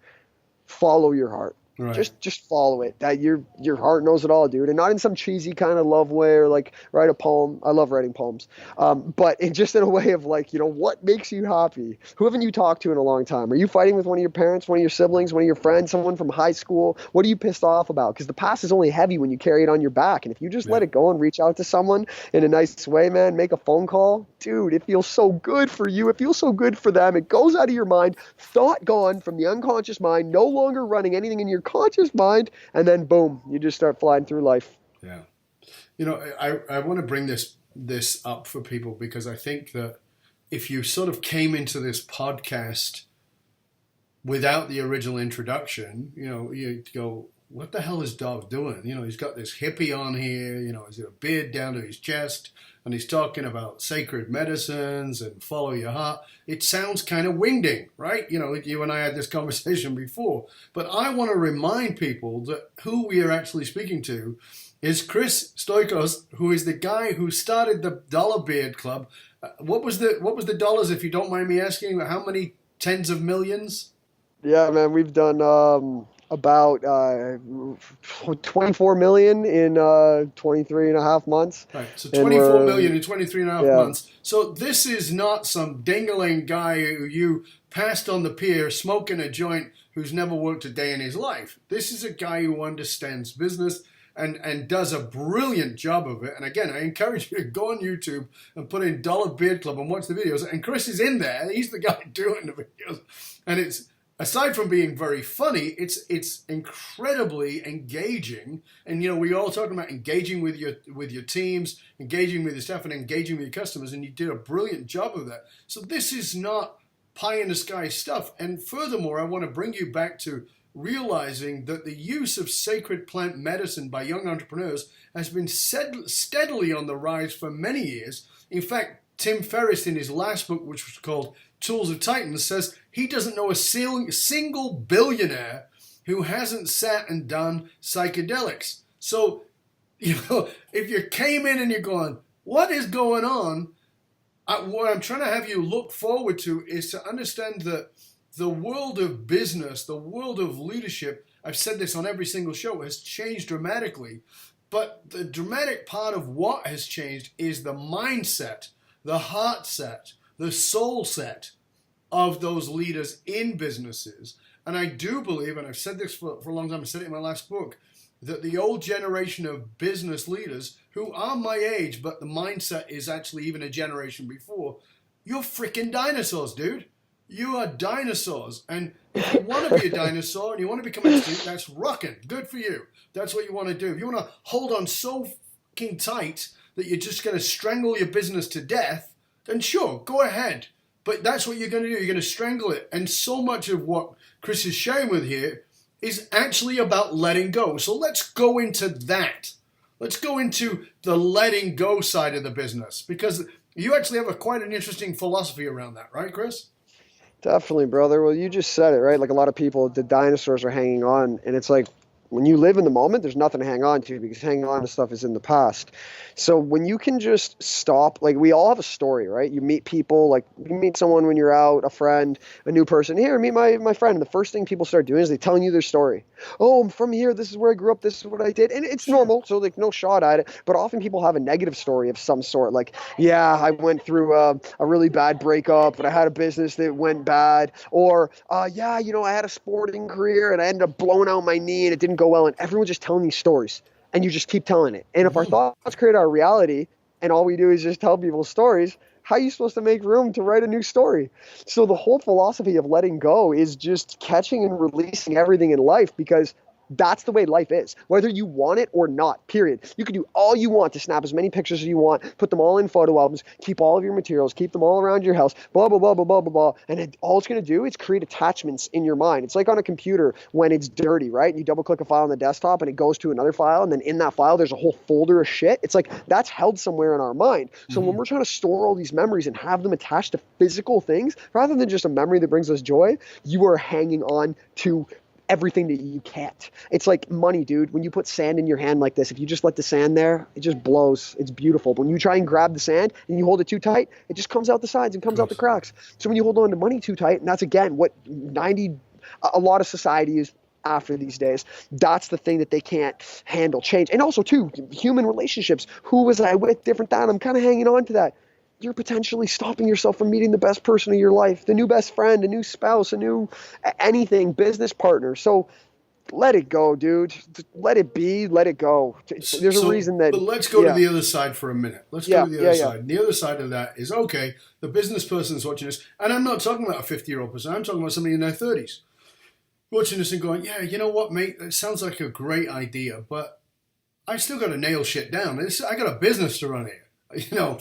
Follow your heart. Right. Just follow it. That your heart knows it all, dude. And not in some cheesy kind of love way, or like write a poem. I love writing poems. But just in a way of like, what makes you happy? Who haven't you talked to in a long time? Are you fighting with one of your parents, one of your siblings, one of your friends, someone from high school? What are you pissed off about? Because the past is only heavy when you carry it on your back. And if you just let it go and reach out to someone in a nice way, man, make a phone call, dude, it feels so good for you. It feels so good for them. It goes out of your mind. Thought gone from the unconscious mind, no longer running anything in your conscious mind, and then boom, you just start flying through life. Yeah. I want to bring this up for people, because I think that if you sort of came into this podcast without the original introduction, you go, what the hell is Dov doing? He's got this hippie on here, he's got a beard down to his chest, and he's talking about sacred medicines and follow your heart. It sounds kind of wingding, right? You and I had this conversation before. But I want to remind people that who we are actually speaking to is Chris Stoikos, who is the guy who started the Dollar Beard Club. What was the dollars, if you don't mind me asking? How many tens of millions? Yeah, man, we've done about 24 million in 23 and a half months. Right, so 24 million in 23 and a half months. So this is not some dingling guy who you passed on the pier smoking a joint who's never worked a day in his life. This is a guy who understands business and does a brilliant job of it. And again, I encourage you to go on YouTube and put in Dollar Beard Club and watch the videos. And Chris is in there. He's the guy doing the videos. And it's, aside from being very funny, it's incredibly engaging. And we all talking about engaging with your teams, engaging with your staff, and engaging with your customers. And you did a brilliant job of that. So this is not pie in the sky stuff. And furthermore, I want to bring you back to realizing that the use of sacred plant medicine by young entrepreneurs has been steadily on the rise for many years. In fact, Tim Ferriss, in his last book, which was called Tools of Titans, says he doesn't know a single billionaire who hasn't sat and done psychedelics. So, if you came in and you're going, what is going on? What I'm trying to have you look forward to is to understand that the world of business, the world of leadership, I've said this on every single show, has changed dramatically. But the dramatic part of what has changed is the mindset, the heart set, the soul set of those leaders in businesses. And I do believe, and I've said this for a long time, I said it in my last book, that the old generation of business leaders who are my age, but the mindset is actually even a generation before, you're freaking dinosaurs, dude. You are dinosaurs. And if you want to be a dinosaur and you want to become extinct, that's rocking. Good for you. That's what you want to do. If you want to hold on so fucking tight that you're just going to strangle your business to death, then sure, go ahead. But that's what you're going to do. You're going to strangle it. And so much of what Chris is sharing with here is actually about letting go. So let's go into that. Let's go into the letting go side of the business, because you actually have quite an interesting philosophy around that, right, Chris? Definitely, brother. Well, you just said it, right? Like a lot of people, the dinosaurs are hanging on, and it's like when you live in the moment, there's nothing to hang on to because hanging on to stuff is in the past. So when you can just stop, like we all have a story, right? You meet people, like you meet someone when you're out, a friend, a new person. Here, meet my friend. And the first thing people start doing is they telling you their story. Oh, I'm from here. This is where I grew up. This is what I did. And it's normal. So like no shot at it. But often people have a negative story of some sort. Like, yeah, I went through a really bad breakup, but I had a business that went bad. Or, yeah, I had a sporting career and I ended up blowing out my knee and it didn't go well. And everyone's just telling these stories. And you just keep telling it. And if our thoughts create our reality and all we do is just tell people stories, how are you supposed to make room to write a new story? So the whole philosophy of letting go is just catching and releasing everything in life, because that's the way life is, whether you want it or not, period. You can do all you want to snap as many pictures as you want, put them all in photo albums, keep all of your materials, keep them all around your house, blah, blah, blah, blah, blah, blah, blah. And all it's going to do is create attachments in your mind. It's like on a computer when it's dirty, right? You double click a file on the desktop and it goes to another file. And then in that file, there's a whole folder of shit. It's like that's held somewhere in our mind. So when we're trying to store all these memories and have them attached to physical things, rather than just a memory that brings us joy, you are hanging on to everything that you can't. It's like money, dude. When you put sand in your hand like this, if you just let the sand there, it just blows. It's beautiful. But when you try and grab the sand and you hold it too tight, it just comes out the sides and comes out the cracks. So when you hold on to money too tight, and that's again what a lot of society is after these days, that's the thing that they can't handle, change. And also too, human relationships. Who was I with? Different than I'm kind of hanging on to that. You're potentially stopping yourself from meeting the best person of your life, the new best friend, a new spouse, a new anything, business partner. So let it go, dude. Let it be. Let it go. There's a reason that. But let's go to the other side for a minute. Let's go to the other side. And the other side of that is, okay, the business person's watching this, and I'm not talking about a 50-year-old person. I'm talking about somebody in their 30s watching this and going, yeah, you know what, mate? It sounds like a great idea, but I still got to nail shit down. I got a business to run here.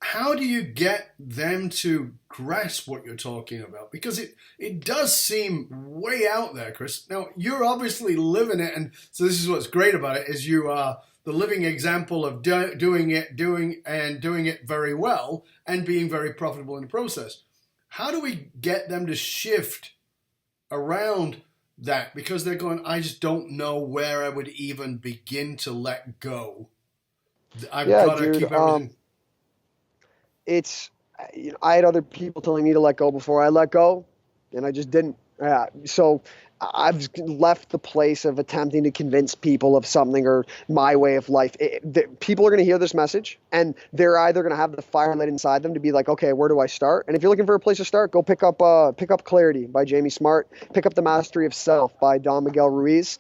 How do you get them to grasp what you're talking about? Because it does seem way out there, Chris. Now, you're obviously living it, and so this is what's great about it, is you are the living example of doing it very well and being very profitable in the process. How do we get them to shift around that? Because they're going, I just don't know where I would even begin to let go. I've got to keep everything... I had other people telling me to let go before I let go, and I just didn't. So I've left the place of attempting to convince people of something or my way of life. People are going to hear this message, and they're either going to have the fire lit inside them to be like, okay, where do I start? And if you're looking for a place to start, go pick up Clarity by Jamie Smart, pick up The Mastery of Self by Don Miguel Ruiz,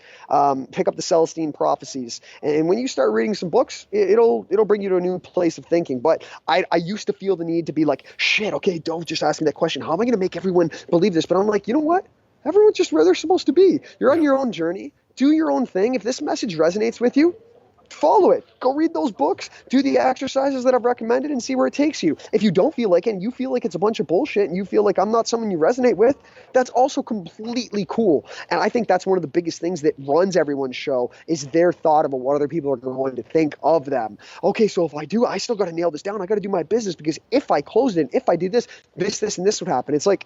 pick up the Celestine Prophecies. And when you start reading some books, it'll bring you to a new place of thinking. But I used to feel the need to be like, shit, okay, don't just ask me that question. How am I going to make everyone believe this? But I'm like, you know what? Everyone's just where they're supposed to be. You're on your own journey. Do your own thing. If this message resonates with you, follow it. Go read those books. Do the exercises that I've recommended and see where it takes you. If you don't feel like it and you feel like it's a bunch of bullshit and you feel like I'm not someone you resonate with, that's also completely cool. And I think that's one of the biggest things that runs everyone's show is their thought about what other people are going to think of them. Okay, so if I do, I still got to nail this down. I got to do my business because if I closed it, if I did this, and this would happen. It's like,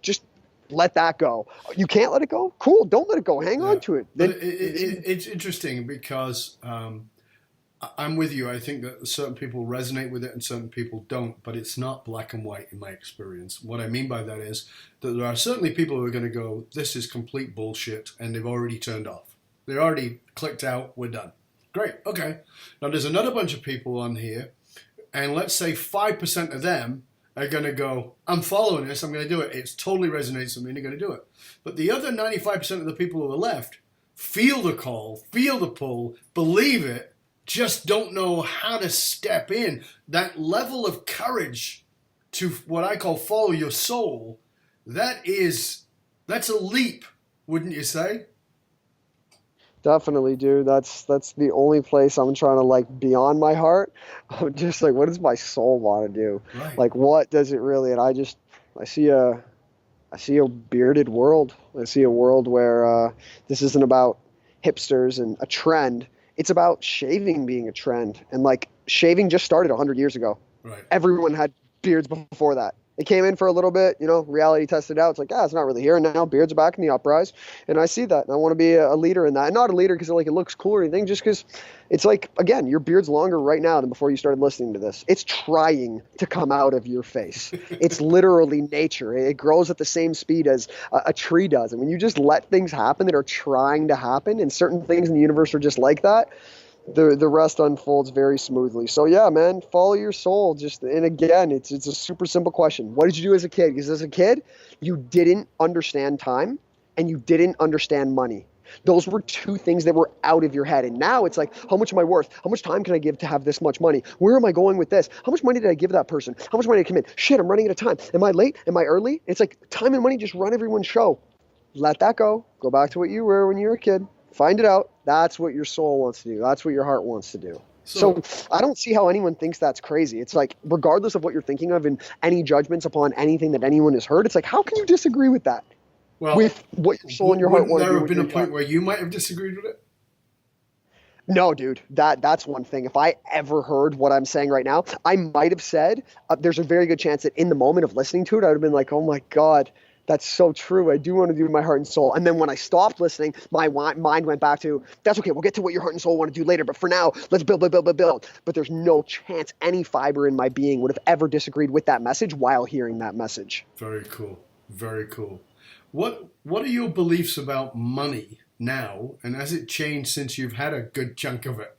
just let that go. You can't let it go? Cool. Don't let it go. Hang on to it. It's interesting because I'm with you. I think that certain people resonate with it and certain people don't, but it's not black and white in my experience. What I mean by that is that there are certainly people who are going to go, this is complete bullshit, and they've already turned off. They're already clicked out. We're done. Great. Okay. Now there's another bunch of people on here, and let's say 5% of them are going to go, I'm following this, I'm going to do it. It totally resonates with me, and they're going to do it. But the other 95% of the people who are left feel the call, feel the pull, believe it, just don't know how to step in. That level of courage to what I call follow your soul, that's a leap, wouldn't you say? Definitely, dude. That's the only place I'm trying to like beyond my heart. I'm just like, what does my soul want to do? Right. Like, what does it really? And I see a bearded world. I see a world where this isn't about hipsters and a trend. It's about shaving being a trend. And like shaving just started 100 years ago. Right. Everyone had beards before that. It came in for a little bit, reality tested out. It's like, it's not really here. And now beards are back in the uprise. And I see that. And I want to be a leader in that. And not a leader because it looks cool or anything, just because it's like, again, your beard's longer right now than before you started listening to this. It's trying to come out of your face. It's literally nature. It grows at the same speed as a tree does. And when you just let things happen that are trying to happen, and certain things in the universe are just like that, the rest unfolds very smoothly. So yeah, man, follow your soul. And again, it's a super simple question. What did you do as a kid? Because as a kid, you didn't understand time and you didn't understand money. Those were two things that were out of your head. And now it's like, how much am I worth? How much time can I give to have this much money? Where am I going with this? How much money did I give that person? How much money did I commit? Shit, I'm running out of time. Am I late? Am I early? It's like time and money just run everyone's show. Let that go. Go back to what you were when you were a kid. Find it out. That's what your soul wants to do. That's what your heart wants to do. So I don't see how anyone thinks that's crazy. It's like, regardless of what you're thinking of and any judgments upon anything that anyone has heard, it's like, how can you disagree with that? With what your soul and your heart want to do. There have been a point where you might have disagreed with it? No, dude, that's one thing. If I ever heard what I'm saying right now, I might have said, there's a very good chance that in the moment of listening to it, I would have been like, oh my God, that's so true. I do want to do my heart and soul. And then when I stopped listening, my mind went back to, that's okay. We'll get to what your heart and soul want to do later. But for now, let's build. But there's no chance any fiber in my being would have ever disagreed with that message while hearing that message. Very cool. Very cool. What are your beliefs about money now? And has it changed since you've had a good chunk of it?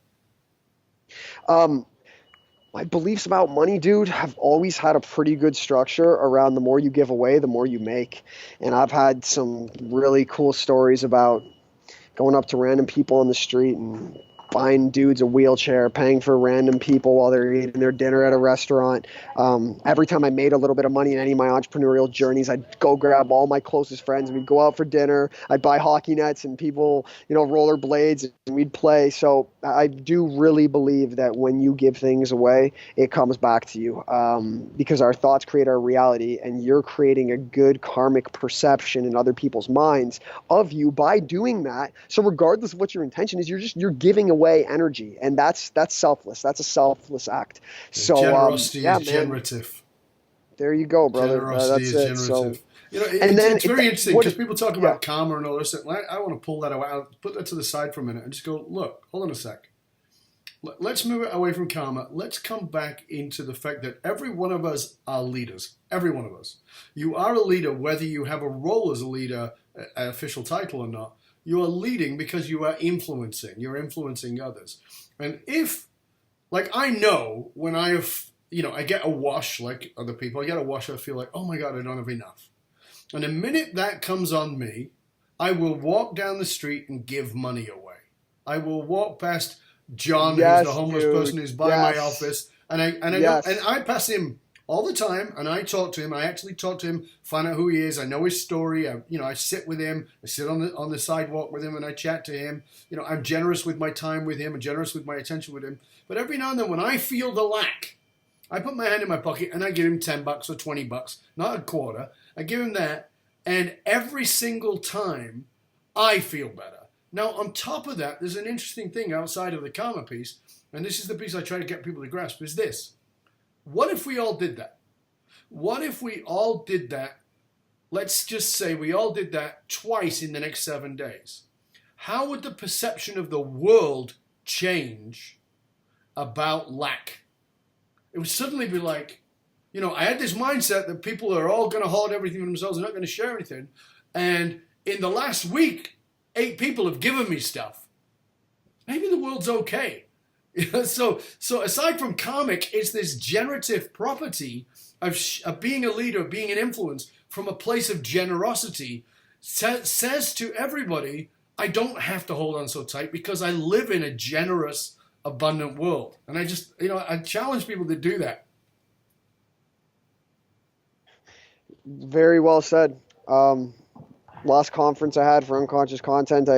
My beliefs about money, dude, have always had a pretty good structure around the more you give away, the more you make. And I've had some really cool stories about going up to random people on the street and buying dudes a wheelchair, paying for random people while they're eating their dinner at a restaurant. Every time I made a little bit of money in any of my entrepreneurial journeys, I'd go grab all my closest friends and we'd go out for dinner. I'd buy hockey nets and people, roller blades, and we'd play. So I do really believe that when you give things away, it comes back to you, because our thoughts create our reality, and you're creating a good karmic perception in other people's minds of you by doing that. So regardless of what your intention is, you're giving away energy, and that's selfless. That's a selfless act. So generosity is generative. There you go, brother. Generosity is generative. So, it's very interesting because people talk about karma and all this. I want to pull that out, put that to the side for a minute, and just go, look, hold on a sec. Let's move it away from karma. Let's come back into the fact that every one of us are leaders. Every one of us. You are a leader, whether you have a role as a leader, an official title or not. You are leading because you are influencing. You're influencing others. And I know when I get a wash like other people, I get a wash, I feel like, oh my God, I don't have enough. And the minute that comes on me, I will walk down the street and give money away. I will walk past John, who's the homeless person who's by my office, and I pass him all the time, and I talk to him. I actually talk to him, find out who he is. I know his story. I sit with him. I sit on the sidewalk with him, and I chat to him. I'm generous with my time with him, and generous with my attention with him. But every now and then, when I feel the lack, I put my hand in my pocket and I give him $10 or $20, not a quarter. I give him that, and every single time, I feel better. Now, on top of that, there's an interesting thing outside of the karma piece, and this is the piece I try to get people to grasp, is this. What if we all did that? What if we all did that? Let's just say we all did that twice in the next 7 days. How would the perception of the world change about lack? It would suddenly be like, I had this mindset that people are all going to hoard everything for themselves and not going to share anything. And in the last week, 8 people have given me stuff. maybe the world's okay. So aside from karmic, it's this generative property of being a leader, being an influence from a place of generosity, says to everybody, I don't have to hold on so tight because I live in a generous, abundant world. And I just, I challenge people to do that. Very well said. Last conference I had for unconscious content,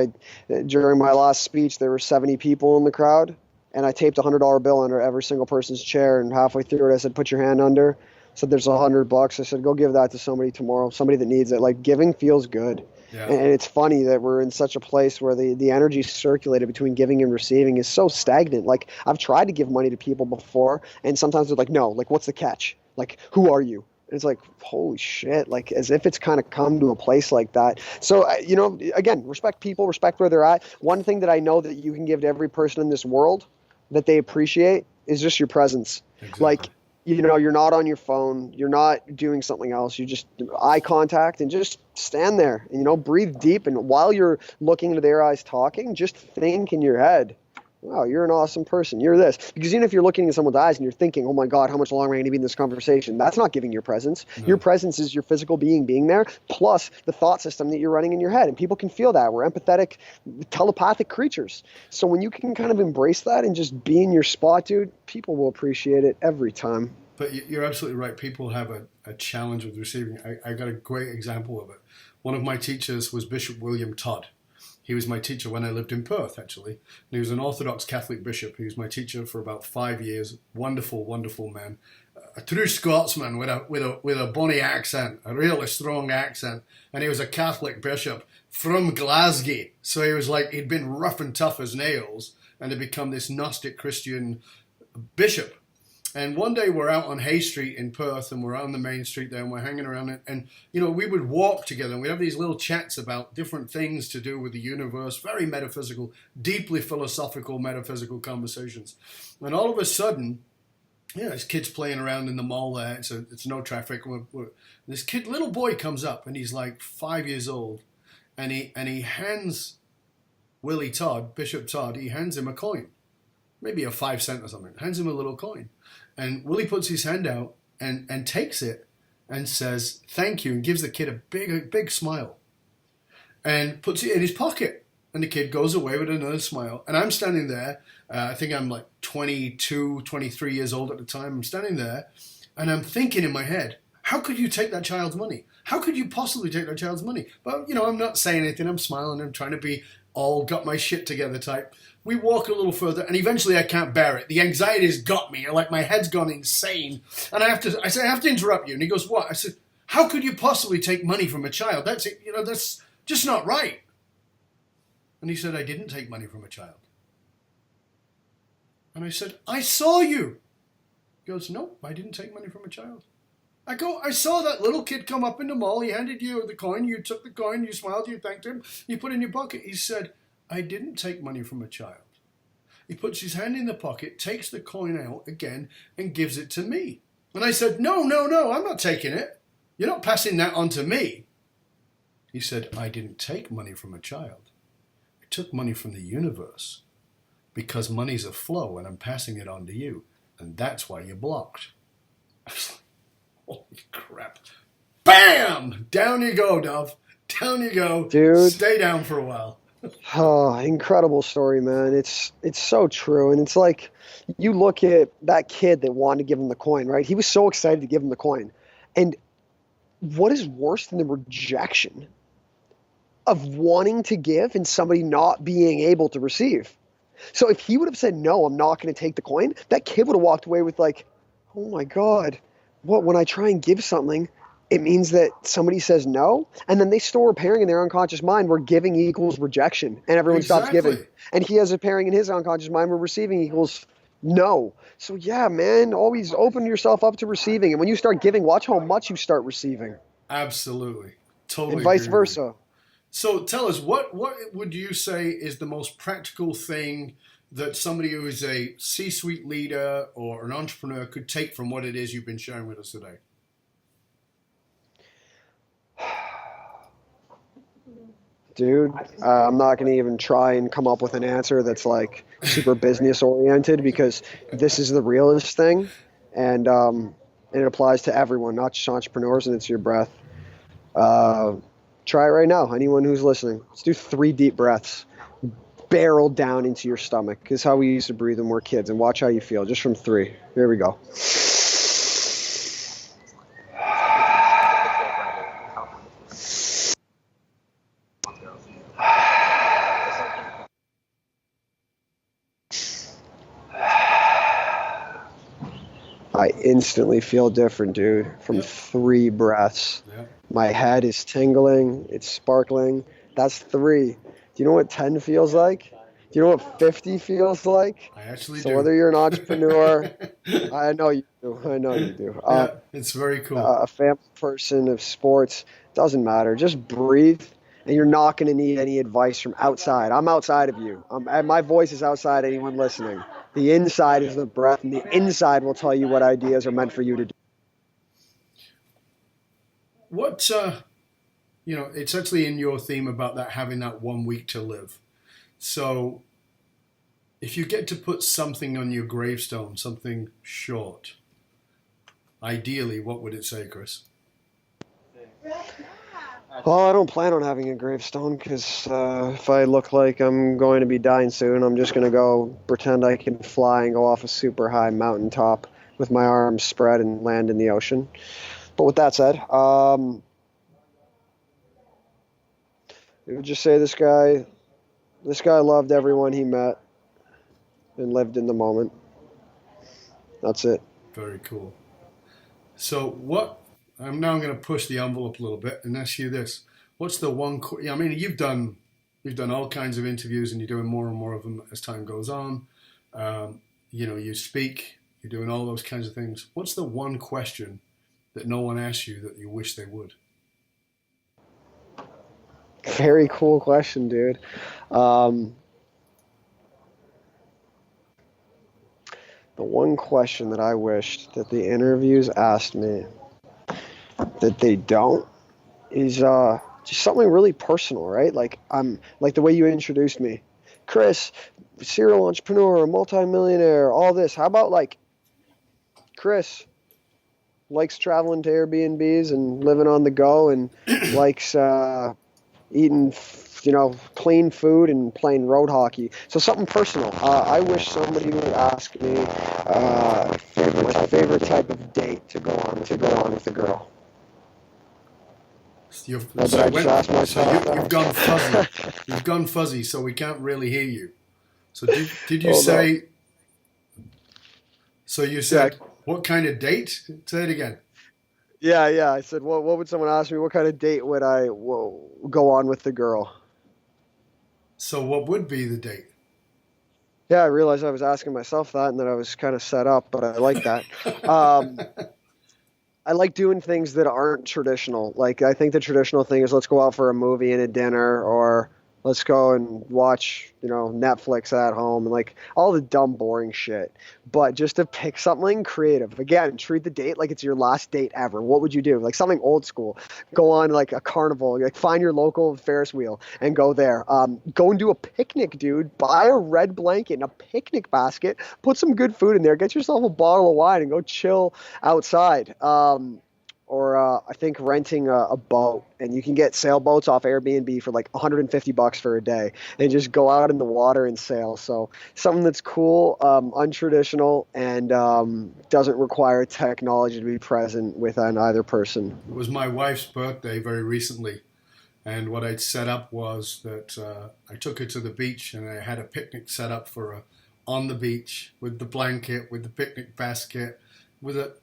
during my last speech, there were 70 people in the crowd, and I taped a $100 bill under every single person's chair. And halfway through it, I said, "Put your hand under." I said, "There's $100." I said, "Go give that to somebody tomorrow, somebody that needs it." Like, giving feels good. Yeah. And it's funny that we're in such a place where the energy circulated between giving and receiving is so stagnant. Like, I've tried to give money to people before, and sometimes they're like, "No, like, what's the catch? Like, who are you?" It's like, holy shit, like, as if it's kind of come to a place like that. So, again, respect people, respect where they're at. One thing that I know that you can give to every person in this world that they appreciate is just your presence. Exactly. Like, you're not on your phone, you're not doing something else. You just eye contact and just stand there and, breathe deep. And while you're looking into their eyes talking, just think in your head, wow, you're an awesome person. You're this. Because even if you're looking in someone's eyes and you're thinking, oh my God, how much longer am I going to be in this conversation? That's not giving your presence. No. Your presence is your physical being there, plus the thought system that you're running in your head. And people can feel that. We're empathetic, telepathic creatures. So when you can kind of embrace that and just be in your spot, dude, people will appreciate it every time. But you're absolutely right. People have a challenge with receiving. I got a great example of it. One of my teachers was Bishop William Todd. He was my teacher when I lived in Perth, actually. And he was an Orthodox Catholic bishop. He was my teacher for about 5 years. Wonderful, wonderful man. A true Scotsman with a bonny accent, a really strong accent. And he was a Catholic bishop from Glasgow. So he was like, he'd been rough and tough as nails and had become this Gnostic Christian bishop. And one day we're out on Hay Street in Perth, and we're on the main street there, and we're hanging around, and we would walk together, and we'd have these little chats about different things to do with the universe, very metaphysical, deeply philosophical, metaphysical conversations. And all of a sudden, there's kids playing around in the mall there. It's no traffic. This little boy comes up, and he's like 5 years old, and he hands Willie Todd, Bishop Todd, he hands him a coin, maybe a 5 cent or something, hands him a little coin. And Willie puts his hand out and takes it and says, "Thank you," and gives the kid a big smile and puts it in his pocket. And the kid goes away with another smile. And I'm standing there. I think I'm like 22, 23 years old at the time. I'm standing there and I'm thinking in my head, how could you take that child's money? How could you possibly take that child's money? But, I'm not saying anything. I'm smiling. I'm trying to be all got my shit together type. We walk a little further, and eventually I can't bear it. The anxiety's got me. Like, my head's gone insane. And I say, I have to interrupt you. And he goes, "What?" I said, "How could you possibly take money from a child? That's just not right." And he said, "I didn't take money from a child." And I said, "I saw you." He goes, "No, I didn't take money from a child." I go, "I saw that little kid come up in the mall. He handed you the coin. You took the coin. You smiled. You thanked him. You put it in your pocket." He said, "I didn't take money from a child." He puts his hand in the pocket, takes the coin out again, and gives it to me. And I said, No, I'm not taking it. You're not passing that on to me." He said, "I didn't take money from a child. I took money from the universe because money's a flow and I'm passing it on to you. And that's why you're blocked." I was like, holy crap. Bam! Down you go, Dov. Down you go. Dude. Stay down for a while. Oh, incredible story, man. It's so true. And it's like, you look at that kid that wanted to give him the coin, right? He was so excited to give him the coin. And what is worse than the rejection of wanting to give and somebody not being able to receive? So if he would have said, "No, I'm not going to take the coin," that kid would have walked away with like, "Oh my God, when I try and give something, it means that somebody says no," and then they store a pairing in their unconscious mind where giving equals rejection, and everyone stops giving. And he has a pairing in his unconscious mind where receiving equals no. So yeah, man, always open yourself up to receiving, and when you start giving, watch how much you start receiving. Absolutely, totally. And vice versa. So tell us, what would you say is the most practical thing that somebody who is a C-suite leader or an entrepreneur could take from what it is you've been sharing with us today? Dude, I'm not going to even try and come up with an answer that's like super business oriented because this is the realest thing, and it applies to everyone, not just entrepreneurs, and it's your breath. Uh, Try it right now. Anyone who's listening, let's do 3 deep breaths. Barrel down into your stomach. This is how we used to breathe when we were kids, and watch how you feel. Just from 3. Here we go. I instantly feel different, dude, from 3 breaths. Yeah. My head is tingling, it's sparkling. That's 3. Do you know what 10 feels like? Do you know what 50 feels like? I actually So do. whether you're an entrepreneur, I know you do. I know you do. Yeah, it's very cool. A family person of sports, doesn't matter. Just breathe, and you're not going to need any advice from outside. I'm outside of you. And my voice is outside anyone listening. The inside is the breath, and the inside will tell you what ideas are meant for you to do. What, it's actually in your theme about that having that 1 week to live. So if you get to put something on your gravestone, something short, ideally, what would it say, Chris? Well, I don't plan on having a gravestone because if I look like I'm going to be dying soon, I'm just going to go pretend I can fly and go off a super high mountaintop with my arms spread and land in the ocean. But with that said, it would just say this guy loved everyone he met and lived in the moment. That's it. Very cool. So I'm now going to push the envelope a little bit and ask you this. What's the one, I mean, you've done all kinds of interviews and you're doing more and more of them as time goes on. You speak, you're doing all those kinds of things. What's the one question that no one asks you that you wish they would? Very cool question, dude. The one question that I wished that the interviews asked me that they don't is just something really personal, right? Like like the way you introduced me. Chris, serial entrepreneur, multimillionaire, all this. How about like Chris likes traveling to Airbnbs and living on the go and likes eating, clean food and playing road hockey. So something personal. I wish somebody would ask me my favorite type of date to go on with a girl. You've gone fuzzy. You've gone fuzzy, so we can't really hear you. So did you say? On. So you said what kind of date? Say it again. Yeah. I said, what would someone ask me? What kind of date would I go on with the girl? So what would be the date? Yeah, I realized I was asking myself that and that I was kind of set up, but I like that. I like doing things that aren't traditional. Like, I think the traditional thing is let's go out for a movie and a dinner, or let's go and watch, Netflix at home, and like all the dumb, boring shit. But just to pick something creative. Again, treat the date like it's your last date ever. What would you do? Like something old school. Go on like a carnival. Like find your local Ferris wheel and go there. Go and do a picnic, dude. Buy a red blanket and a picnic basket. Put some good food in there. Get yourself a bottle of wine and go chill outside. Or I think renting a boat, and you can get sailboats off Airbnb for like $150 for a day, and just go out in the water and sail. So something that's cool, untraditional, and doesn't require technology to be present within either person. It was my wife's birthday very recently, and what I'd set up was that I took her to the beach, and I had a picnic set up for her on the beach with the blanket, with the picnic basket, with a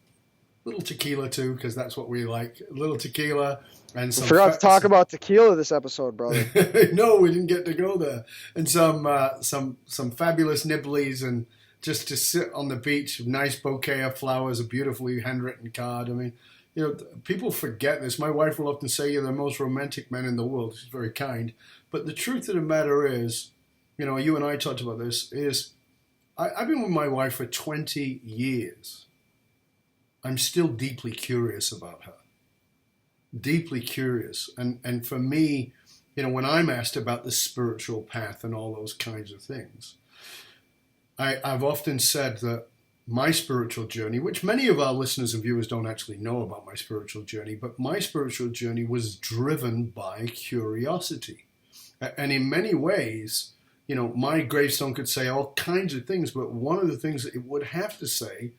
little tequila too, because that's what we like. A little tequila and some. I forgot to talk about tequila this episode, brother. No, we didn't get to go there. And some fabulous nibblies, and just to sit on the beach, nice bouquet of flowers, a beautifully handwritten card. I mean, people forget this. My wife will often say you're the most romantic man in the world. She's very kind, but the truth of the matter is, you and I talked about this. I've been with my wife for 20 years. I'm still deeply curious about her. Deeply curious. And for me, when I'm asked about the spiritual path and all those kinds of things, I've often said that my spiritual journey, which many of our listeners and viewers don't actually know about my spiritual journey, but my spiritual journey was driven by curiosity. And in many ways, my gravestone could say all kinds of things, but one of the things that it would have to say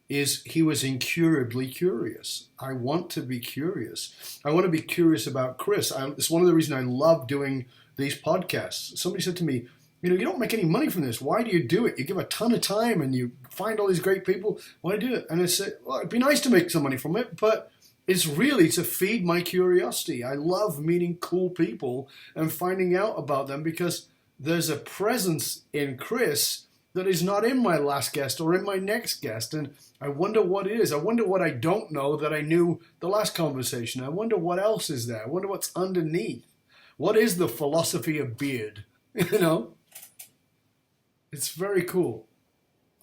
is he was incurably curious. I want to be curious. I want to be curious about Chris. It's one of the reasons I love doing these podcasts. Somebody said to me, you don't make any money from this. Why do you do it? You give a ton of time and you find all these great people. Why do it? And I said, well, it'd be nice to make some money from it, but it's really to feed my curiosity. I love meeting cool people and finding out about them because there's a presence in Chris that is not in my last guest or in my next guest. And I wonder what it is. I wonder what I don't know that I knew the last conversation. I wonder what else is there. I wonder what's underneath. What is the philosophy of beard? It's very cool.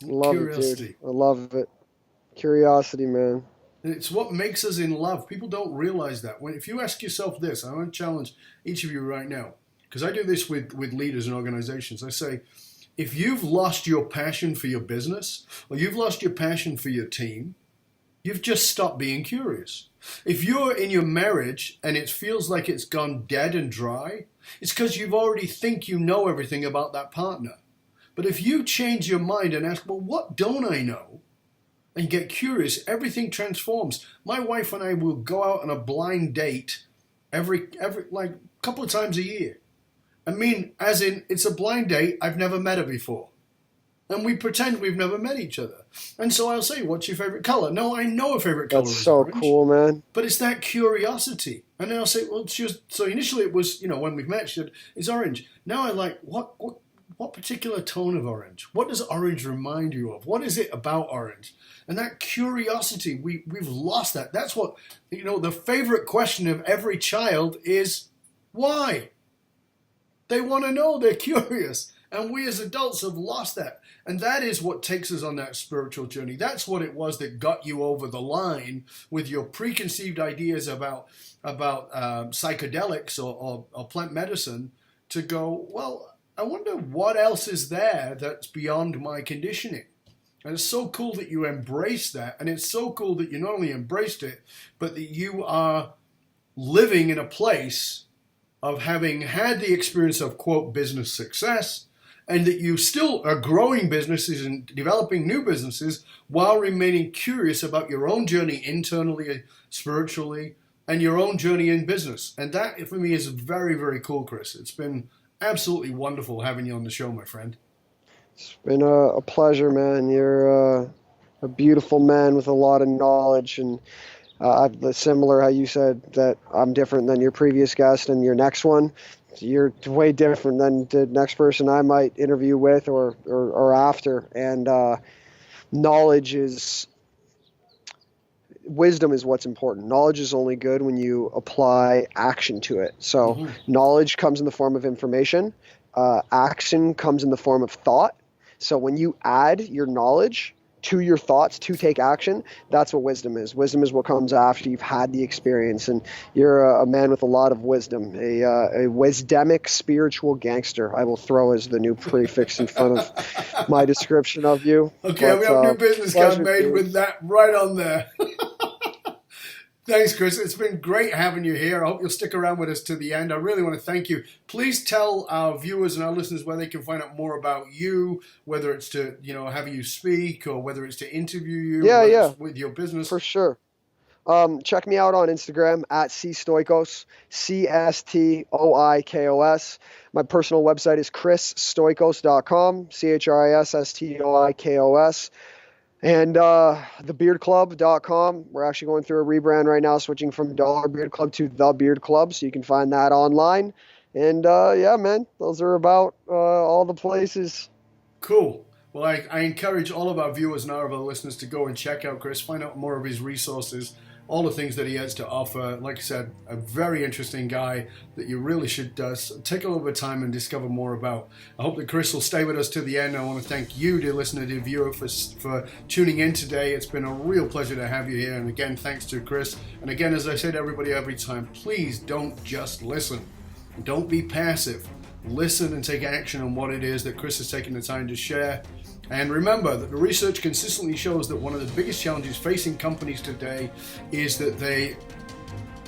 Love Curiosity. it, dude. I love it. Curiosity, man. It's what makes us in love. People don't realize that. If you ask yourself this, I want to challenge each of you right now, because I do this with leaders and organizations. I say, if you've lost your passion for your business or you've lost your passion for your team, you've just stopped being curious. If you're in your marriage and it feels like it's gone dead and dry, it's because you've already think you know everything about that partner. But if you change your mind and ask, well, what don't I know? And get curious, everything transforms. My wife and I will go out on a blind date every like couple of times a year. I mean, as in, it's a blind date, I've never met her before. And we pretend we've never met each other. And so I'll say, what's your favorite color? No, I know her favorite color is That's so orange. cool, man. But it's that curiosity. And then I'll say, well, so initially it was, when we've met, she said, it's orange. Now I'm like, what particular tone of orange? What does orange remind you of? What is it about orange? And that curiosity, we've lost that. That's what, the favorite question of every child is, why? They want to know, they're curious. And we as adults have lost that. And that is what takes us on that spiritual journey. That's what it was that got you over the line with your preconceived ideas about psychedelics or plant medicine to go, well, I wonder what else is there that's beyond my conditioning. And it's so cool that you embrace that. And it's so cool that you not only embraced it, but that you are living in a place of having had the experience of, quote, business success, and that you still are growing businesses and developing new businesses while remaining curious about your own journey internally, spiritually, and your own journey in business. And that, for me, is very, very cool, Chris. It's been absolutely wonderful having you on the show, my friend. It's been a pleasure, man. You're a beautiful man with a lot of knowledge, and similar how you said that I'm different than your previous guest and your next one. You're way different than the next person I might interview with or after. And wisdom is what's important. Knowledge is only good when you apply action to it. So knowledge comes in the form of information. Action comes in the form of thought. So when you add your knowledge to your thoughts to take action, that's what wisdom is. Wisdom is what comes after you've had the experience, and you're a man with a lot of wisdom, a wisdemic spiritual gangster. I will throw as the new prefix in front of my description of you. Okay, we have a new business card made with that right on there. Thanks, Chris. It's been great having you here. I hope you'll stick around with us to the end. I really want to thank you. Please tell our viewers and our listeners where they can find out more about you, whether it's to, have you speak or whether it's to interview you with your business. For sure. Check me out on Instagram at Stoikos, CSTOIKOS. My personal website is chrisstoikos.com, CHRISSTOIKOS. And thebeardclub.com. We're actually going through a rebrand right now, switching from Dollar Beard Club to The Beard Club, so you can find that online. And yeah, man, those are about all the places. Cool. Well, I encourage all of our viewers and all of our listeners to go and check out Chris, find out more of his resources, all the things that he has to offer. Like I said, a very interesting guy that you really should take a little bit of time and discover more about. I hope that Chris will stay with us to the end. I want to thank you, dear listener, dear viewer, for tuning in today. It's been a real pleasure to have you here. And again, thanks to Chris. And again, as I say to everybody every time, please don't just listen. Don't be passive. Listen and take action on what it is that Chris has taken the time to share. And remember that the research consistently shows that one of the biggest challenges facing companies today is that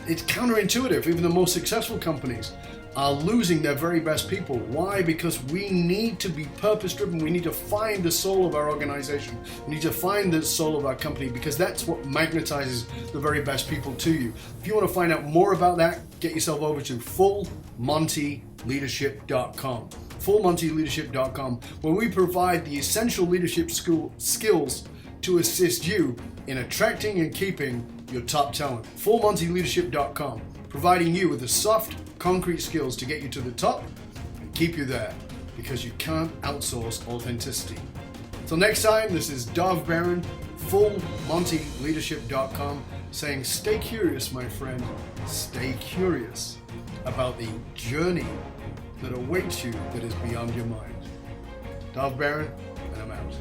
it's counterintuitive. Even the most successful companies are losing their very best people. Why? Because we need to be purpose-driven. We need to find the soul of our organization. We need to find the soul of our company, because that's what magnetizes the very best people to you. If you want to find out more about that, get yourself over to fullmontyleadership.com. fullmontyleadership.com, where we provide the essential leadership skills to assist you in attracting and keeping your top talent. fullmontyleadership.com, providing you with the soft, concrete skills to get you to the top and keep you there, because you can't outsource authenticity. Till next time, this is Dov Baron, fullmontyleadership.com, saying stay curious, my friend, stay curious about the journey that awaits you that is beyond your mind. Dov Baron, and I'm out.